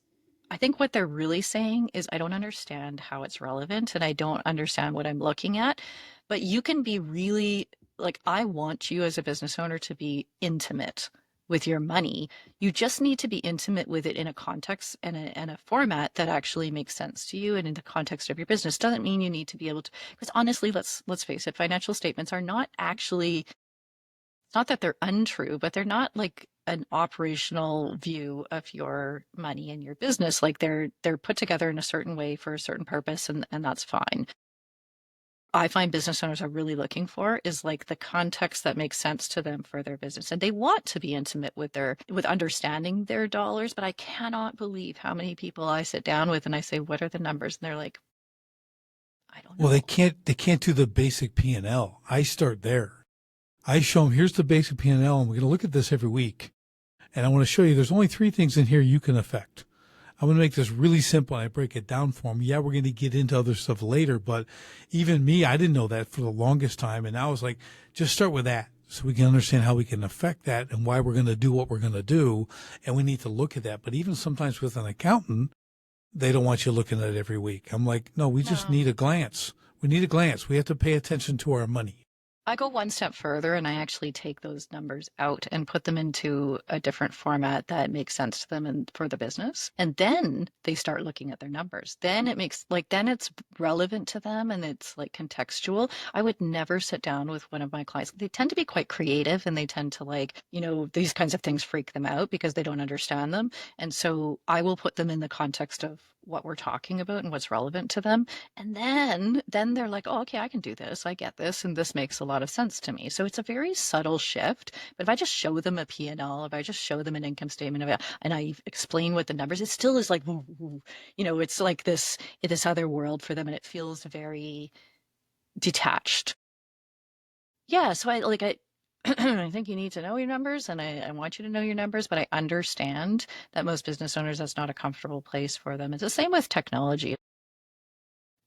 I think what they're really saying is, I don't understand how it's relevant and I don't understand what I'm looking at. But you can be really like, I want you as a business owner to be intimate with your money. You just need to be intimate with it in a context and a format that actually makes sense to you and in the context of your business. Doesn't mean you need to be able to, because honestly, let's face it, financial statements are not actually, it's not that they're untrue, but they're not like an operational view of your money and your business. Like they're put together in a certain way for a certain purpose, and that's fine. I find business owners are really looking for is like the context that makes sense to them for their business. And they want to be intimate with understanding their dollars. But I cannot believe how many people I sit down with and I say, what are the numbers? And they're like, I don't know. Well, they can't do the basic P&L. I start there. I show them, here's the basic P&L, and we're going to look at this every week. And I want to show you there's only 3 things in here you can affect. I'm going to make this really simple, and I break it down for them. Yeah, we're going to get into other stuff later, but even me, I didn't know that for the longest time. And now I was like, just start with that so we can understand how we can affect that and why we're going to do what we're going to do. And we need to look at that. But even sometimes with an accountant, they don't want you looking at it every week. I'm like, no, we just need a glance. We need a glance. We have to pay attention to our money. I go one step further and I actually take those numbers out and put them into a different format that makes sense to them and for the business. And then they start looking at their numbers. Then it makes then it's relevant to them and it's like contextual. I would never sit down with one of my clients. They tend to be quite creative and they tend to these kinds of things freak them out because they don't understand them. And so I will put them in the context of what we're talking about and what's relevant to them. And then they're like, oh, okay, I can do this. I get this. And this makes a lot of sense to me. So it's a very subtle shift. But if I just show them a P&L, if I just show them an income statement and I explain what the numbers, it still is like, it's like this other world for them. And it feels very detached. Yeah. So I think you need to know your numbers and I want you to know your numbers, but I understand that most business owners, that's not a comfortable place for them. It's the same with technology.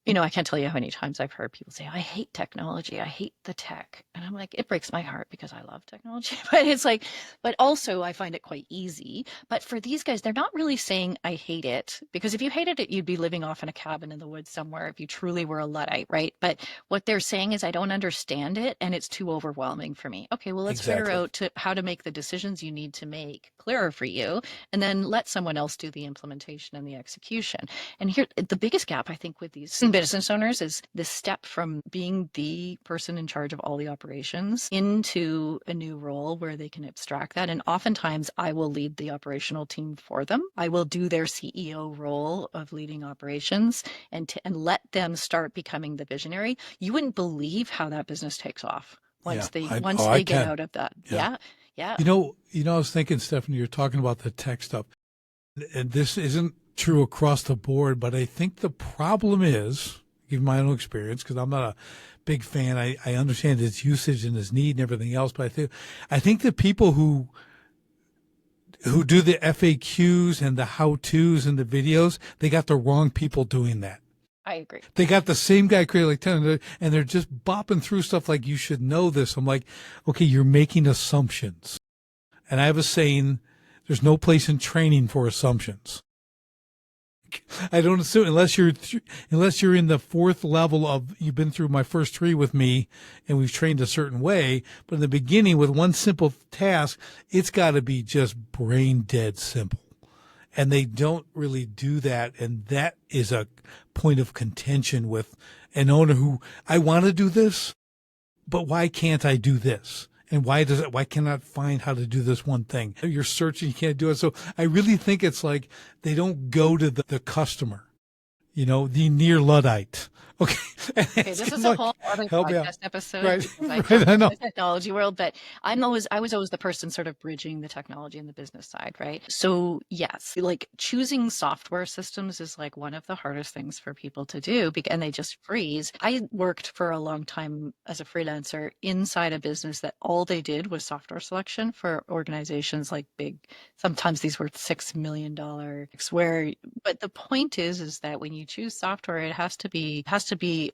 I can't tell you how many times I've heard people say, I hate technology. I hate the tech. And I'm like, it breaks my heart because I love technology. But it's like, but also I find it quite easy. But for these guys, they're not really saying, I hate it. Because if you hated it, you'd be living off in a cabin in the woods somewhere if you truly were a Luddite, right? But what they're saying is, I don't understand it and it's too overwhelming for me. Okay, well, let's figure Exactly. out how to make the decisions you need to make clearer for you. And then let someone else do the implementation and the execution. And here, the biggest gap, I think, with these business owners is the step from being the person in charge of all the operations into a new role where they can abstract that. And oftentimes I will lead the operational team for them. I will do their CEO role of leading operations and let them start becoming the visionary. You wouldn't believe how that business takes off Yeah. once I they get can. out of that. Yeah. Yeah. Yeah. I was thinking, Stephanie, you're talking about the tech stuff, and this isn't true across the board, but I think the problem is, given my own experience, because I'm not a big fan. I understand its usage and its need and everything else, but I think the people who do the FAQs and the how-tos and the videos, they got the wrong people doing that. I agree. They got the same guy creating like 10, and they're just bopping through stuff like, you should know this. I'm like, okay, you're making assumptions. And I have a saying, there's no place in training for assumptions. I don't assume unless you're in the fourth level of, you've been through my first three with me and we've trained a certain way. But in the beginning with one simple task, it's got to be just brain dead simple. And they don't really do that. And that is a point of contention with an owner who, I want to do this, but why can't I do this? And why cannot find how to do this one thing? You're searching, you can't do it. So I really think it's like they don't go to the customer, the near Luddite. Okay. Okay, this is a whole other help me out. podcast episode Right. because I Right. come I from know. the technology world, but I was always the person sort of bridging the technology and the business side, right? So yes, like choosing software systems is like one of the hardest things for people to do and they just freeze. I worked for a long time as a freelancer inside a business that all they did was software selection for organizations like big, sometimes these were $6 million but the point is that when you choose software, it has to be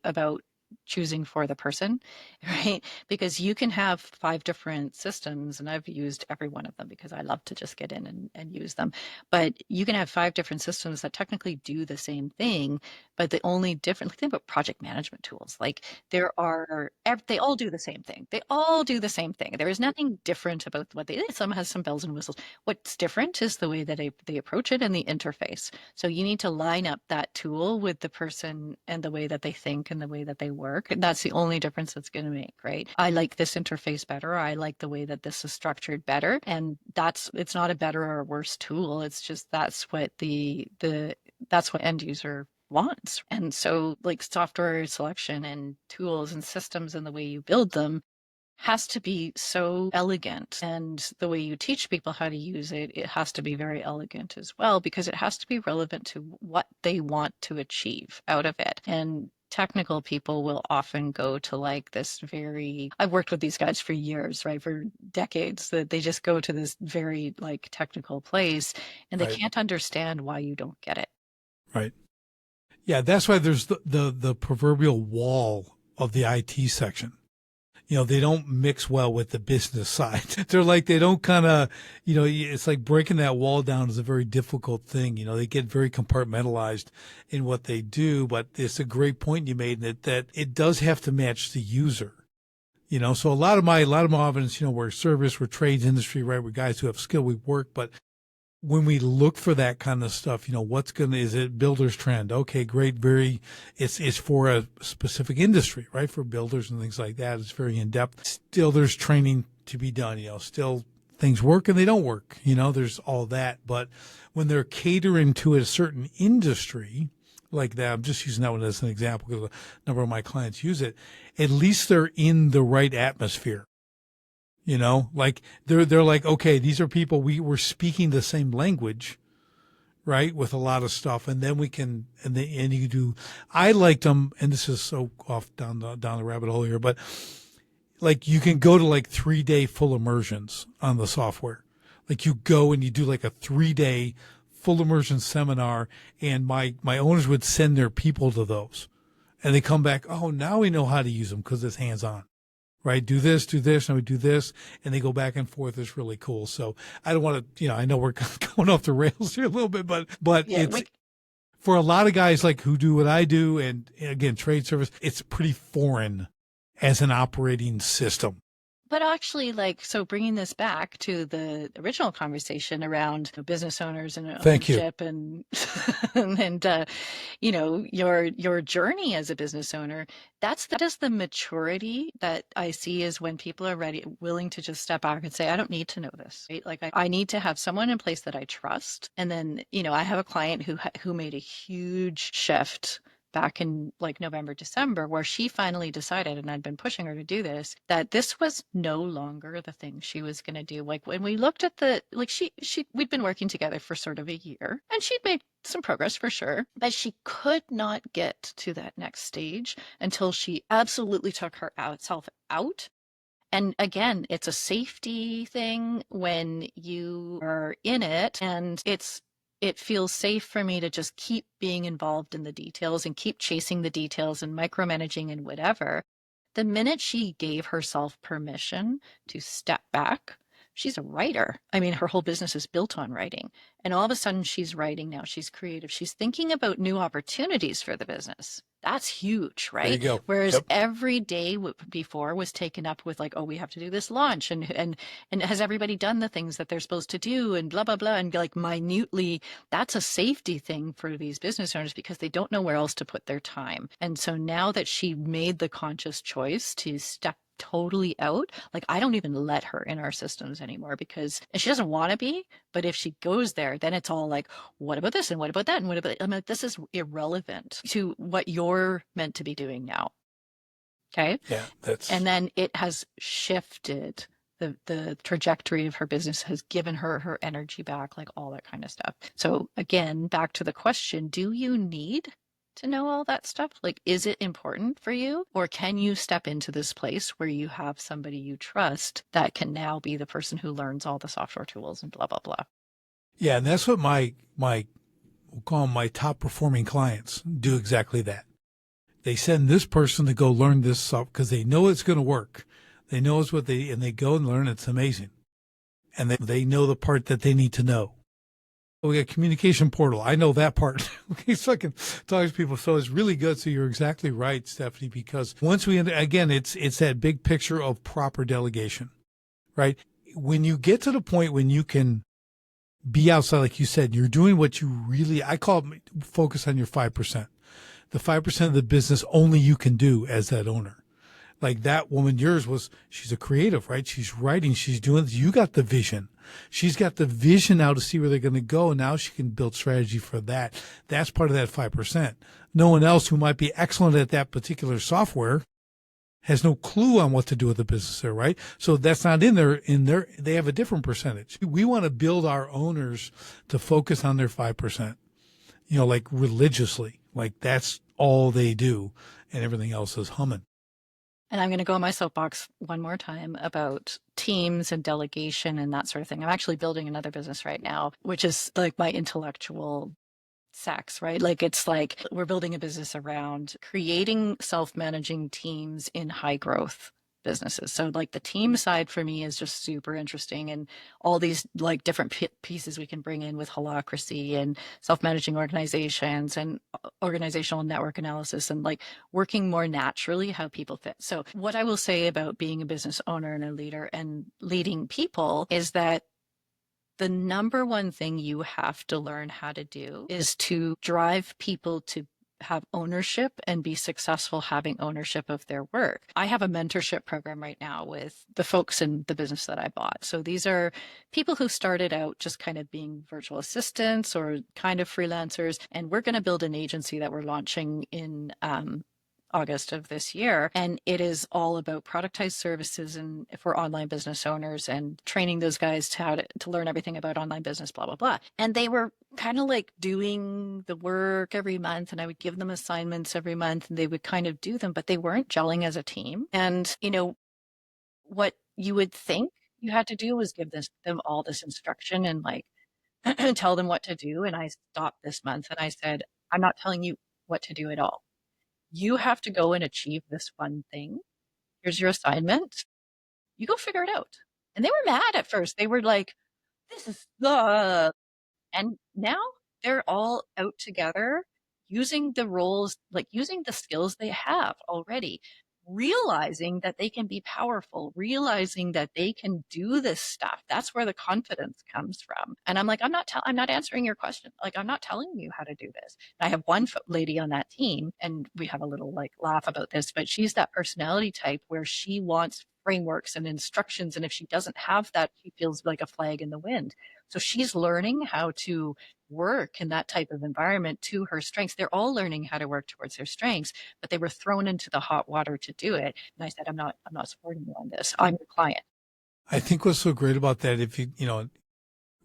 about choosing for the person, right? Because you can have 5 different systems, and I've used every one of them because I love to just get in and use them. But you can have 5 different systems that technically do the same thing, but the only different, think about project management tools. Like they all do the same thing. They all do the same thing. There is nothing different about what they do. Some has some bells and whistles. What's different is the way that they approach it and the interface. So you need to line up that tool with the person and the way that they think and the way that they work. And that's the only difference it's going to make, right? I like this interface better. I like the way that this is structured better. And it's not a better or a worse tool. It's just that's what that's what end user wants. And so like software selection and tools and systems and the way you build them has to be so elegant, and the way you teach people how to use it, it has to be very elegant as well, because it has to be relevant to what they want to achieve out of it. And technical people will often go to like this I've worked with these guys for years, right? For decades, that they just go to this very like technical place and they Right. can't understand why you don't get it. Right. Yeah. That's why there's the proverbial wall of the IT section. They don't mix well with the business side. They're like, they don't kind of, it's like breaking that wall down is a very difficult thing. They get very compartmentalized in what they do, but it's a great point you made that it does have to match the user. So a lot of my audience, we're service, we're trades industry, right? We're guys who have skill, we work, but when we look for that kind of stuff, is it builder's trend? Okay, great. It's for a specific industry, right? For builders and things like that. It's very in depth. Still, there's training to be done, still things work and they don't work, there's all that. But when they're catering to a certain industry like that, I'm just using that one as an example because a number of my clients use it. At least they're in the right atmosphere. Like they're like, okay, these are people, we're speaking the same language, right? With a lot of stuff. And then we can, and you do, I liked them, and this is so off down the rabbit hole here, but like you can go to like 3-day full immersions on the software. Like you go and you do like a 3-day full immersion seminar, and my owners would send their people to those, and they come back, oh, now we know how to use them because it's hands on. Right? Do this, and we do this, and they go back and forth. It's really cool. So I don't want to, I know we're going off the rails here a little bit, but Yeah, it's for a lot of guys like who do what I do, and again, trade service, it's pretty foreign as an operating system. But actually, so bringing this back to the original conversation around business owners and Thank you. ownership and your journey as a business owner, that is the maturity that I see is when people are willing to just step back and say, I don't need to know this, right? Like I need to have someone in place that I trust. And then, I have a client who made a huge shift back in like November, December, where she finally decided, and I'd been pushing her to do this, that this was no longer the thing she was going to do. Like when we looked at we'd been working together for sort of a year, and she'd made some progress for sure, but she could not get to that next stage until she absolutely took herself out. And again, it's a safety thing when you are in it, and it feels safe for me to just keep being involved in the details and keep chasing the details and micromanaging and whatever. The minute she gave herself permission to step back, she's a writer. I mean, her whole business is built on writing. And all of a sudden she's writing now. She's creative. She's thinking about new opportunities for the business. That's huge, right? There you go. Whereas Yep. every day before was taken up with like, oh, we have to do this launch, and has everybody done the things that they're supposed to do, and blah blah blah, and like minutely. That's a safety thing for these business owners because they don't know where else to put their time. And so now that she made the conscious choice to step totally out, like I don't even let her in our systems anymore because, and she doesn't want to be, but if she goes there, then it's all like, what about this and what about that and what about, I'm like, this is irrelevant to what you're meant to be doing now. Okay. Yeah, and then it has shifted the trajectory of her business, has given her energy back, like all that kind of stuff. So again, back to the question, do you need to know all that stuff? Like, is it important for you? Or can you step into this place where you have somebody you trust that can now be the person who learns all the software tools and blah, blah, blah? Yeah, and that's what we'll call them my top performing clients do, exactly that. They send this person to go learn this stuff because they know it's going to work. They know it's and they go and learn. It's amazing. And they know the part that they need to know. We got communication portal. I know that part. Okay, so I can talk to people. So it's really good. So you're exactly right, Stephanie, because once again, it's that big picture of proper delegation, right? When you get to the point when you can be outside, like you said, you're doing what you really, I call it focus on your 5%. The 5% of the business only you can do as that owner. Like that woman, she's a creative, right? She's writing, she's doing this. You got the vision. She's got the vision now to see where they're going to go. And now she can build strategy for that. That's part of that 5%. No one else who might be excellent at that particular software has no clue on what to do with the business there, right? So that's not in there. They have a different percentage. We want to build our owners to focus on their 5%, like religiously, like that's all they do and everything else is humming. And I'm going to go on my soapbox one more time about teams and delegation and that sort of thing. I'm actually building another business right now, which is like my intellectual sex, right? Like it's like we're building a business around creating self-managing teams in high growth businesses. So like the team side for me is just super interesting, and all these like different pieces we can bring in with holacracy and self-managing organizations and organizational network analysis and like working more naturally how people fit. So what I will say about being a business owner and a leader and leading people is that the number one thing you have to learn how to do is to drive people to have ownership and be successful having ownership of their work. I have a mentorship program right now with the folks in the business that I bought. So these are people who started out just kind of being virtual assistants or kind of freelancers. And we're going to build an agency that we're launching in August of this year. And it is all about productized services and for online business owners and training those guys to how to learn everything about online business, blah, blah, blah. And they were kind of like doing the work every month, and I would give them assignments every month and they would kind of do them, but they weren't gelling as a team. And, what you would think you had to do was give them all this instruction and like tell them what to do. And I stopped this month and I said, I'm not telling you what to do at all. You have to go and achieve this one thing. Here's your assignment. You go figure it out. And they were mad at first. They were like, this is the, and now they're all out together using the roles, like using the skills they have already, realizing that they can be powerful, realizing that they can do this stuff. That's where the confidence comes from. And I'm like, I'm not answering your question. Like, I'm not telling you how to do this. And I have one lady on that team, and we have a little like laugh about this, but she's that personality type where she wants frameworks and instructions. And if she doesn't have that, she feels like a flag in the wind. So she's learning how to work in that type of environment to her strengths. They're all learning how to work towards their strengths, but they were thrown into the hot water to do it. And I said, I'm not supporting you on this. I'm your client. I think what's so great about that, if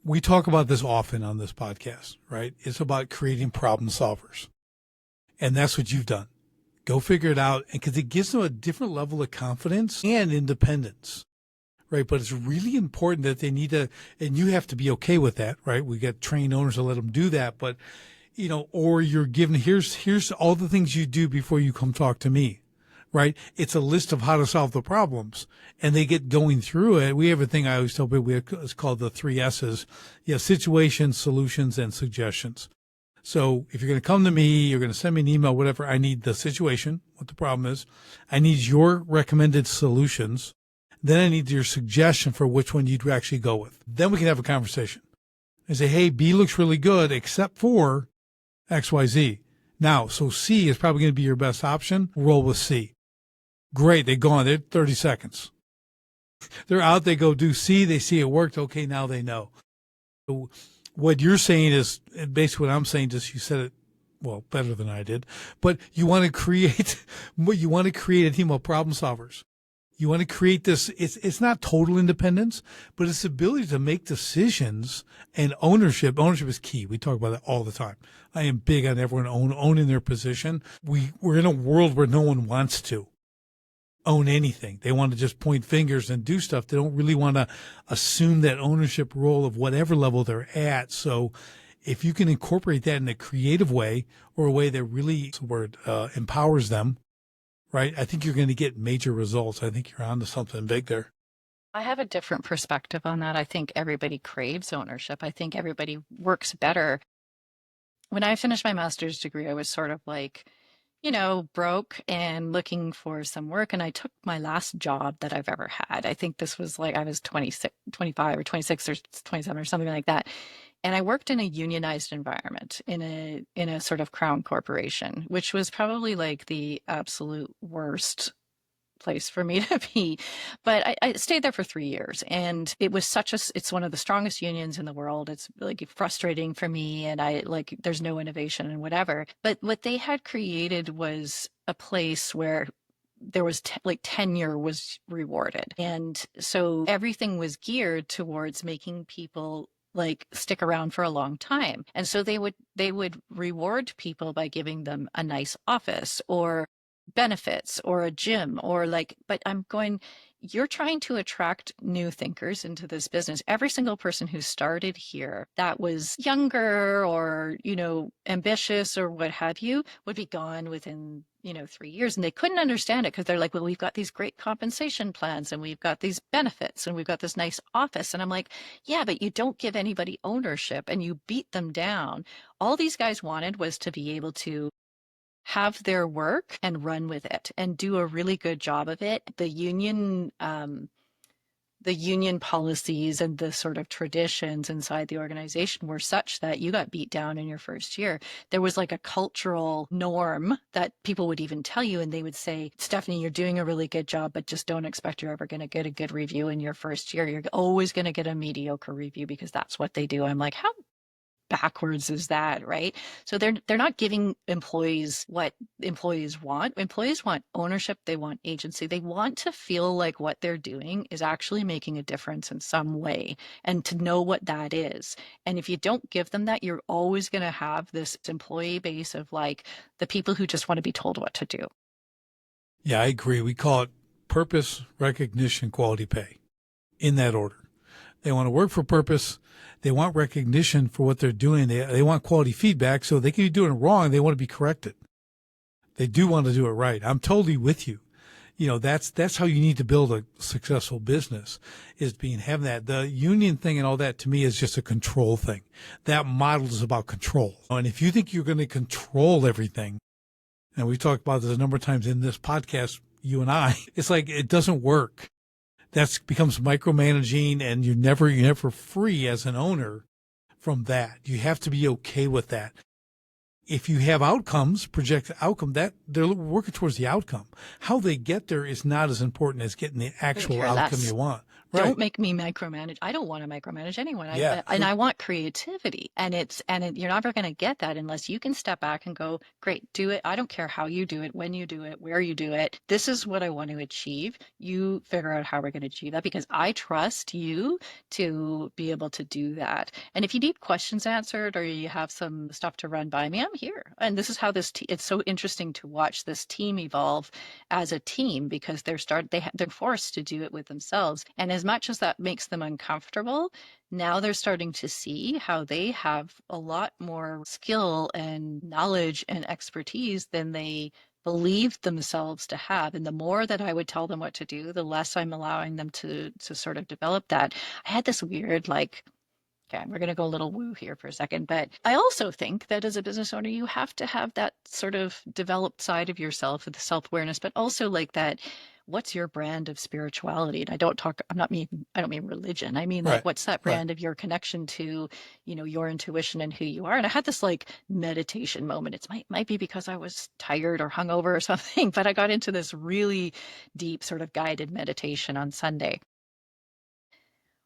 we talk about this often on this podcast, right? It's about creating problem solvers. And that's what you've done. Go figure it out. And because it gives them a different level of confidence and independence. Right. But it's really important that they need to, and you have to be okay with that, right? We got trained owners to let them do that. But, or you're given, here's all the things you do before you come talk to me, right? It's a list of how to solve the problems, and they get going through it. We have a thing I always tell people, it's called the 3 S's. Yeah. Situations, solutions, and suggestions. So if you're going to come to me, you're going to send me an email, whatever, I need the situation, what the problem is. I need your recommended solutions. Then I need your suggestion for which one you'd actually go with. Then we can have a conversation and say, hey, B looks really good except for XYZ. Now, so C is probably going to be your best option. Roll with C. Great. They're gone. They're 30 seconds. They're out. They go do C. They see it worked. Okay. Now they know. So what you're saying is basically what I'm saying. Just you said it well better than I did. But you want to create a team of problem solvers. You want to create this, it's not total independence, but it's the ability to make decisions and ownership. Ownership is key. We talk about that all the time. I am big on everyone owning their position. We're in a world where no one wants to own anything. They want to just point fingers and do stuff. They don't really want to assume that ownership role of whatever level they're at. So if you can incorporate that in a creative way or a way that really empowers them, right? I think you're going to get major results. I think you're onto something big there. I have a different perspective on that. I think everybody craves ownership. I think everybody works better. When I finished my master's degree, I was sort of like, broke and looking for some work. And I took my last job that I've ever had. I think this was like I was 26, 25 or 26 or 27 or something like that. And I worked in a unionized environment in a sort of crown corporation, which was probably like the absolute worst place for me to be. But I stayed there for 3 years, and it was it's one of the strongest unions in the world. It's like frustrating for me, and there's no innovation and whatever. But what they had created was a place where there was tenure was rewarded. And so everything was geared towards making people like stick around for a long time. And so they would reward people by giving them a nice office or benefits or a gym but I'm going, you're trying to attract new thinkers into this business. Every single person who started here that was younger or, ambitious or what have you would be gone within 3 years, and they couldn't understand it because they're like, well, we've got these great compensation plans and we've got these benefits and we've got this nice office. And I'm like, yeah, but you don't give anybody ownership and you beat them down. All these guys wanted was to be able to have their work and run with it and do a really good job of it. The union policies and the sort of traditions inside the organization were such that you got beat down in your first year. There was like a cultural norm that people would even tell you, and they would say, Stephanie, you're doing a really good job, but just don't expect you're ever going to get a good review in your first year. You're always going to get a mediocre review because that's what they do. I'm like, how backwards is that, right? So they're not giving employees what employees want. Employees want ownership, they want agency. They want to feel like what they're doing is actually making a difference in some way and to know what that is. And if you don't give them that, you're always going to have this employee base of like the people who just want to be told what to do. Yeah, I agree. We call it purpose, recognition, quality pay in that order. They want to work for purpose. They want recognition for what they're doing. They want quality feedback, so they can be doing it wrong. They want to be corrected. They do want to do it right. I'm totally with you. That's how you need to build a successful business, is having that. The union thing and all that to me is just a control thing. That model is about control. And if you think you're going to control everything, and we talked about this a number of times in this podcast, you and I, it's like it doesn't work. That becomes micromanaging, and you're never free as an owner from that. You have to be okay with that. If you have outcomes, projected outcome, that they're working towards the outcome. How they get there is not as important as getting the actual outcome you want. Right. Don't make me micromanage. I don't want to micromanage anyone. And I want creativity, and you're never going to get that unless you can step back and go, great, do it. I don't care how you do it, when you do it, where you do it. This is what I want to achieve. You figure out how we're going to achieve that because I trust you to be able to do that. And if you need questions answered or you have some stuff to run by me, I'm here. And this is how it's so interesting to watch this team evolve as a team because they're forced to do it with themselves. And as much as that makes them uncomfortable, now they're starting to see how they have a lot more skill and knowledge and expertise than they believed themselves to have. And the more that I would tell them what to do, the less I'm allowing them to sort of develop that. I had this weird okay, we're going to go a little woo here for a second, but I also think that as a business owner, you have to have that sort of developed side of yourself with the self-awareness, but also like that, what's your brand of spirituality? And I don't mean religion. I mean, like, what's that brand of your connection to, your intuition and who you are? And I had this like meditation moment. It might be because I was tired or hungover or something, but I got into this really deep sort of guided meditation on Sunday.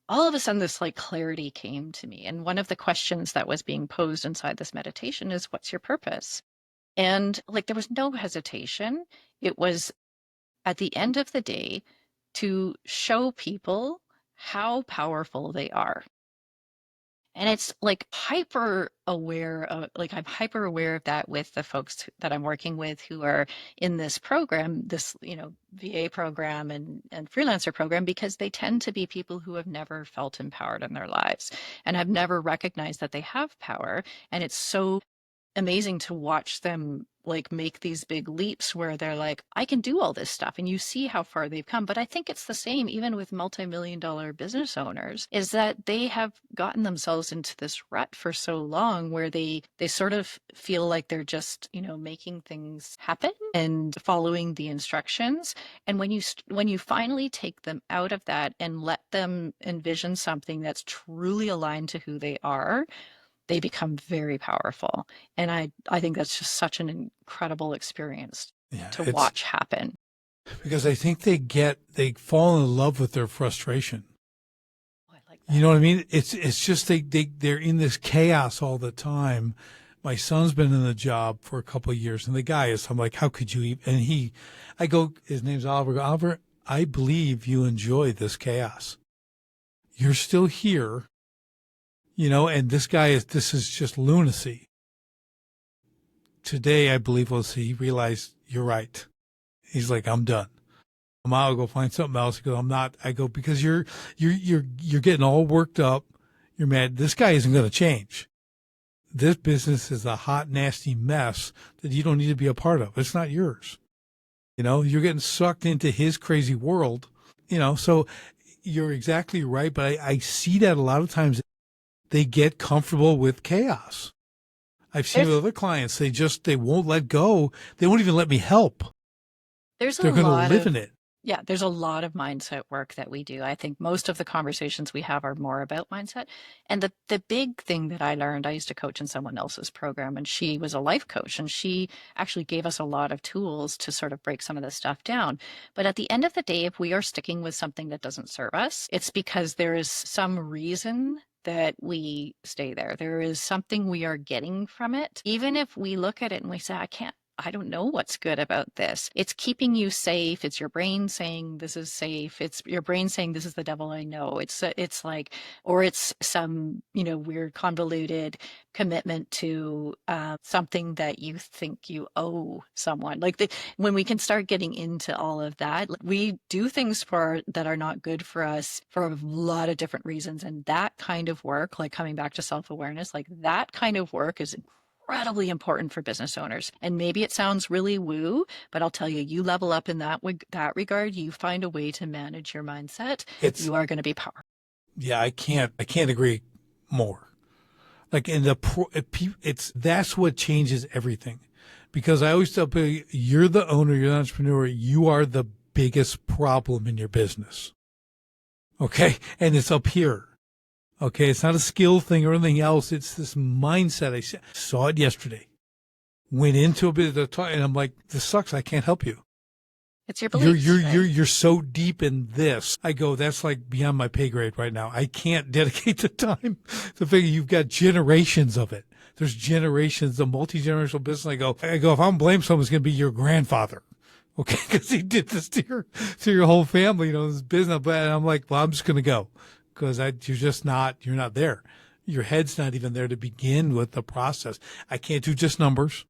All of a sudden this like clarity came to me. And one of the questions that was being posed inside this meditation is, what's your purpose? And like, there was no hesitation. It was at the end of the day to show people how powerful they are. And it's like hyper aware of, like, I'm hyper aware of that with the folks that I'm working with who are in this program, this, VA program and freelancer program, because they tend to be people who have never felt empowered in their lives and have never recognized that they have power. And it's so amazing to watch them like make these big leaps where they're like, I can do all this stuff. And you see how far they've come. But I think it's the same even with multi-million-dollar business owners, is that they have gotten themselves into this rut for so long where they sort of feel like they're just, making things happen and following the instructions. And when you finally take them out of that and let them envision something that's truly aligned to who they are, they become very powerful. And I think that's just such an incredible experience to watch happen. Because I think they fall in love with their frustration. Oh, I like that. You know what I mean? It's just they're in this chaos all the time. My son's been in the job for a couple of years, and the guy is, I'm like, how could you even? And I go, his name's Oliver. I go, Oliver, I believe you enjoy this chaos. You're still here. And this is just lunacy. Today, I believe he realized, you're right. He's like, I'm done. I'll go find something else. He goes, I'm not. I go, because you're getting all worked up. You're mad. This guy isn't going to change. This business is a hot, nasty mess that you don't need to be a part of. It's not yours. You're getting sucked into his crazy world, so you're exactly right. But I see that a lot of times they get comfortable with chaos. I've seen with other clients, they won't let go. They won't even let me help. There's They're going to live in it. Yeah, there's a lot of mindset work that we do. I think most of the conversations we have are more about mindset. And the big thing that I learned, I used to coach in someone else's program, and she was a life coach, and she actually gave us a lot of tools to sort of break some of this stuff down. But at the end of the day, if we are sticking with something that doesn't serve us, it's because there is some reason that we stay there. There is something we are getting from it. Even if we look at it and we say, I don't know what's good about this. It's keeping you safe. It's your brain saying this is safe. It's your brain saying this is the devil I know. It's like, or it's some, weird convoluted commitment to something that you think you owe someone. When we can start getting into all of that, we do things that are not good for us for a lot of different reasons. And that kind of work, like coming back to self-awareness, like that kind of work is incredibly important for business owners. And maybe it sounds really woo, but I'll tell you, you level up in that regard, you find a way to manage your mindset, you are going to be powerful. Yeah, I can't agree more. Like that's what changes everything. Because I always tell people, you're the owner, you're the entrepreneur, you are the biggest problem in your business. Okay? And it's up here. Okay, it's not a skill thing or anything else. It's this mindset. I saw it yesterday. Went into a bit of the talk, and I'm like, "This sucks. I can't help you." It's your beliefs. You're so deep in this. I go, that's like beyond my pay grade right now. I can't dedicate the time to figure. You've got generations of it. There's generations of multi-generational business. I go, if I'm gonna blame someone, it's gonna be your grandfather. Okay, because he did this to your whole family. This business. And I'm like, well, I'm just gonna go. Because you're not there. Your head's not even there to begin with the process. I can't do just numbers.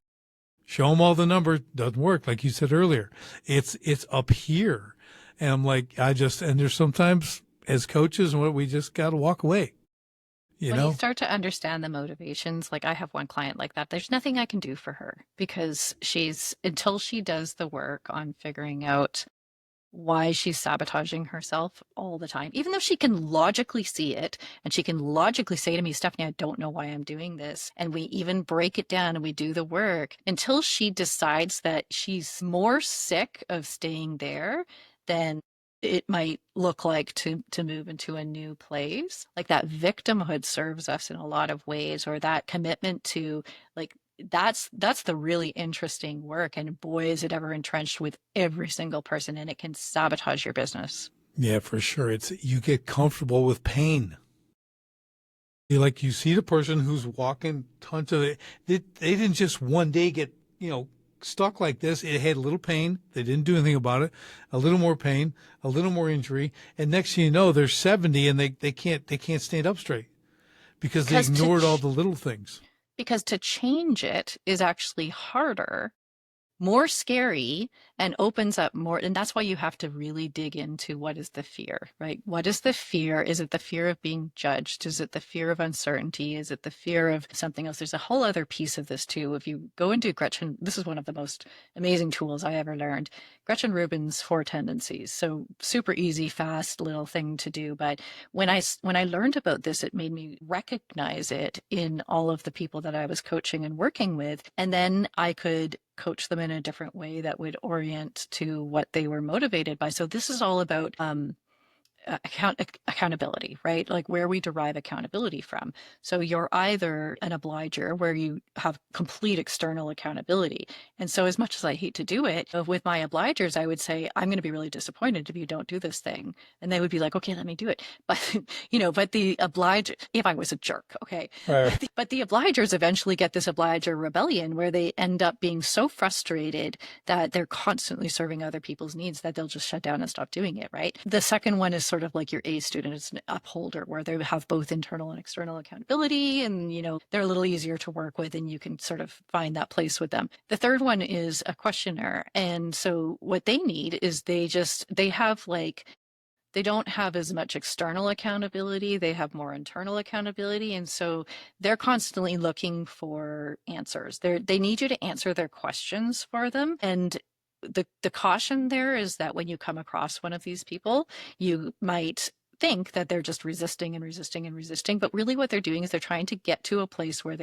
Show them all the numbers. Doesn't work. Like you said earlier, it's up here. And I'm like, and there's sometimes as coaches, we just got to walk away. When you start to understand the motivations, like I have one client like that, there's nothing I can do for her because until she does the work on figuring out why she's sabotaging herself all the time, even though she can logically see it and she can logically say to me, Stephanie, I don't know why I'm doing this. And we even break it down and we do the work until she decides that she's more sick of staying there than it might look like to move into a new place. Like that victimhood serves us in a lot of ways, or that commitment to like, that's the really interesting work. And boy, is it ever entrenched with every single person, and it can sabotage your business. Yeah, for sure. You get comfortable with pain. You see the person who's walking tons of it. They didn't just one day get, stuck like this. It had a little pain. They didn't do anything about it. A little more pain, a little more injury. And next thing you know, they're 70 and they can't stand up straight because they ignored all the little things. Because to change it is actually harder, more scary, and opens up more. And that's why you have to really dig into what is the fear, right? What is the fear? Is it the fear of being judged? Is it the fear of uncertainty? Is it the fear of something else? There's a whole other piece of this too. If you go into Gretchen, this is one of the most amazing tools I ever learned. Gretchen Rubin's 4 tendencies. So super easy, fast little thing to do. But when I learned about this, it made me recognize it in all of the people that I was coaching and working with. And then I could coach them in a different way that would orient to what they were motivated by. So this is all about accountability, right? Like where we derive accountability from. So you're either an obliger where you have complete external accountability. And so as much as I hate to do it, with my obligers, I would say, I'm going to be really disappointed if you don't do this thing. And they would be like, okay, let me do it. But, but the obliger, if I was a jerk, okay. Right. But the obligers eventually get this obliger rebellion where they end up being so frustrated that they're constantly serving other people's needs that they'll just shut down and stop doing it, right? The second one is sort of like your A student. It's an upholder where they have both internal and external accountability, and they're a little easier to work with, and you can sort of find that place with them. The third one is a questioner. And so what they need is they have like they don't have as much external accountability. They have more internal accountability. And so they're constantly looking for answers. They need you to answer their questions for them. And the caution there is that when you come across one of these people, you might think that they're just resisting and resisting and resisting, but really what they're doing is they're trying to get to a place where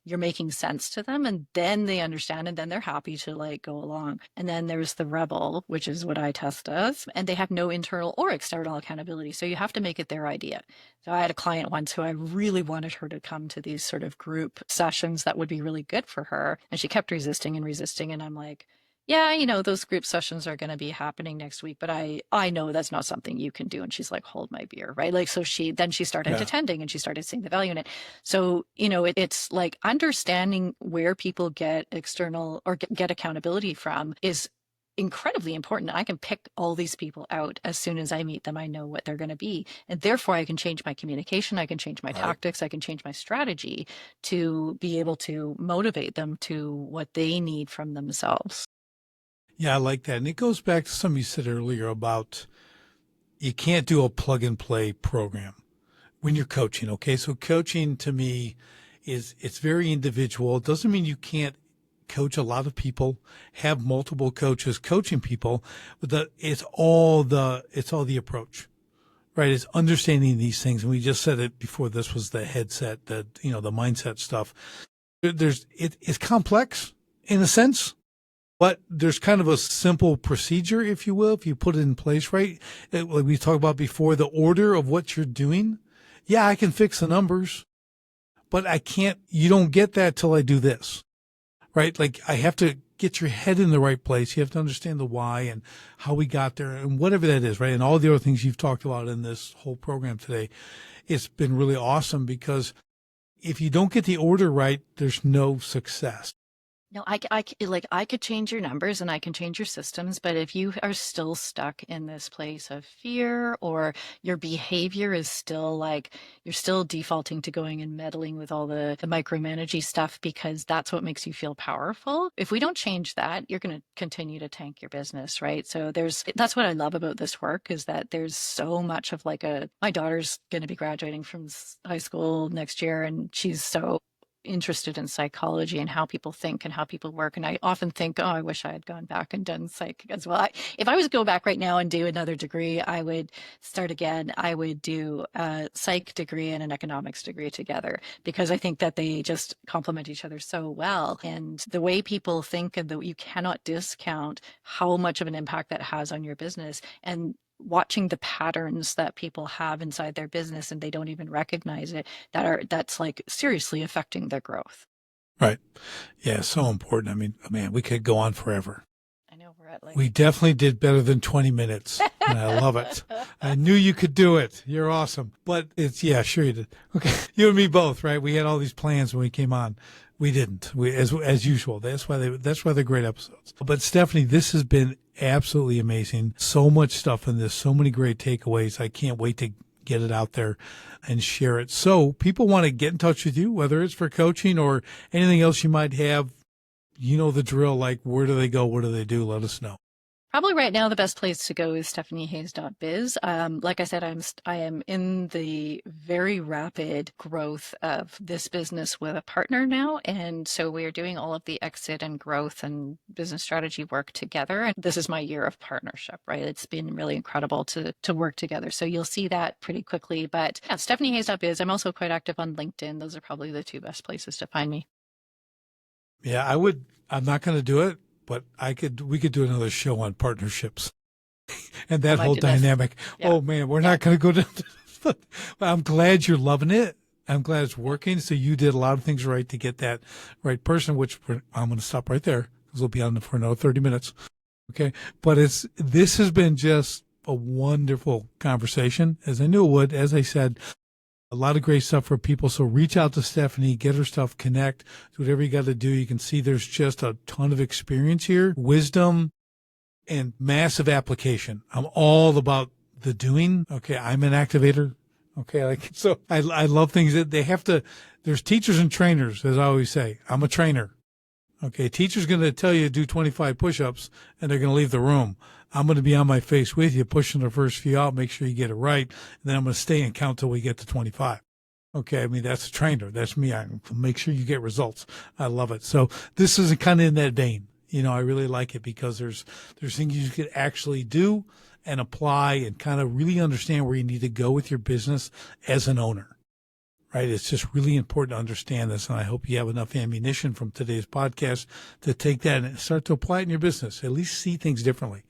you're making sense to them, and then they understand, and then they're happy to like go along. And then there's the rebel, which is what I test as, and they have no internal or external accountability, so you have to make it their idea. So I had a client once who I really wanted her to come to these sort of group sessions that would be really good for her, and she kept resisting and resisting, and I'm like, yeah, those group sessions are going to be happening next week, but I know that's not something you can do. And she's like, hold my beer, right? Like, so she started attending, and she started seeing the value in it. So, it's like understanding where people get external or get accountability from is incredibly important. I can pick all these people out as soon as I meet them. I know what they're going to be. And therefore I can change my communication. I can change my tactics. I can change my strategy to be able to motivate them to what they need from themselves. Yeah, I like that. And it goes back to something you said earlier about you can't do a plug and play program when you're coaching. Okay. So coaching to me it's very individual. It doesn't mean you can't coach a lot of people, have multiple coaches coaching people, but it's all the approach, right? It's understanding these things. And we just said it before. This was the headset, the mindset stuff. It's complex in a sense. But there's kind of a simple procedure, if you will, if you put it in place, right? Like we talked about before, the order of what you're doing. Yeah, I can fix the numbers, but you don't get that till I do this, right? Like I have to get your head in the right place. You have to understand the why and how we got there and whatever that is, right? And all the other things you've talked about in this whole program today. It's been really awesome because if you don't get the order right, there's no success. No, I could change your numbers and I can change your systems, but if you are still stuck in this place of fear, or your behavior is still like you're still defaulting to going and meddling with all the micromanaging stuff because that's what makes you feel powerful. If we don't change that, you're going to continue to tank your business, right? So that's what I love about this work, is that there's so much of my daughter's going to be graduating from high school next year, and she's so interested in psychology and how people think and how people work. And I often think, oh, I wish I had gone back and done psych as well. If I was to go back right now and do another degree, I would start again. I would do a psych degree and an economics degree together, because I think that they just complement each other so well. And the way people think, and you cannot discount how much of an impact that has on your business. And watching the patterns that people have inside their business and they don't even recognize it, that's like seriously affecting their growth. Right. Yeah. So important. I mean, man, we could go on forever. I know we're at we definitely did better than 20 minutes. And I love it. I knew you could do it. You're awesome. But sure you did. Okay. You and me both, right? We had all these plans when we came on. We didn't. As usual. That's why they're great episodes. But Stephanie, this has been absolutely amazing. So much stuff in this, so many great takeaways. I can't wait to get it out there and share it. So people want to get in touch with you, whether it's for coaching or anything else you might have. You know the drill. Like, where do they go? What do they do? Let us know. Probably right now the best place to go is stephaniehayes.biz. Like I said, I am in the very rapid growth of this business with a partner now, and so we are doing all of the exit and growth and business strategy work together. And this is my year of partnership, right? It's been really incredible to work together. So you'll see that pretty quickly. But yeah, stephaniehayes.biz. I'm also quite active on LinkedIn. Those are probably the two best places to find me. Yeah, I would. I'm not going to do it. But we could do another show on partnerships and that whole dynamic. Yeah. Oh man, we're not going to go down. But I'm glad you're loving it. I'm glad it's working. So you did a lot of things right to get that right person, which I'm going to stop right there because we'll be on for another 30 minutes. Okay. But this has been just a wonderful conversation, as I knew it would. As I said, a lot of great stuff for people. So reach out to Stephanie, get her stuff, connect, do whatever you got to do. You can see there's just a ton of experience here, wisdom, and massive application. I'm all about the doing. Okay, I'm an activator. Okay, like, so I love things that they have to, there's teachers and trainers, as I always say. I'm a trainer. Okay, teacher's going to tell you to do 25 push-ups and they're going to leave the room. I'm going to be on my face with you, pushing the first few out, make sure you get it right. And then I'm going to stay and count till we get to 25. Okay, I mean, that's a trainer. That's me. I make sure you get results. I love it. So this is kind of in that vein. You know, I really like it because there's things you could actually do and apply and kind of really understand where you need to go with your business as an owner. Right? It's just really important to understand this, and I hope you have enough ammunition from today's podcast to take that and start to apply it in your business, at least see things differently.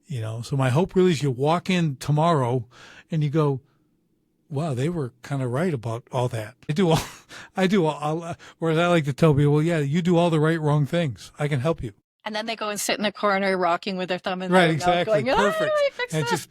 You know, so my hope really is you walk in tomorrow and you go, wow, they were kind of right about all that. Whereas I like to tell people, well, yeah, you do all the right, wrong things. I can help you. And then they go and sit in the corner rocking with their thumb in Right, their exactly. mouth going, Perfect. I fix And that.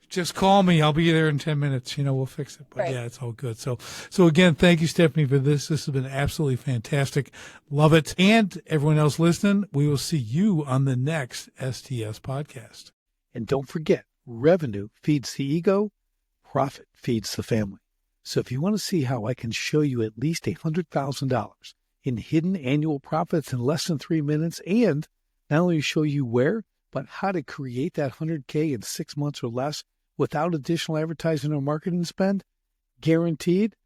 just call me. I'll be there in 10 minutes. You know, we'll fix it. But Right. yeah, it's all good. So again, thank you, Stephanie, for this. This has been absolutely fantastic. Love it. And everyone else listening, we will see you on the next STS podcast. And don't forget, revenue feeds the ego, profit feeds the family. So if you want to see how I can show you at least $100,000 in hidden annual profits in less than 3 minutes, and not only show you where, but how to create that 100K in 6 months or less without additional advertising or marketing spend, guaranteed,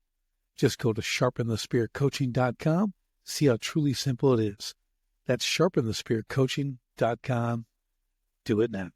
just go to sharpenthespearcoaching.com. See how truly simple it is. That's sharpenthespearcoaching.com. Do it now.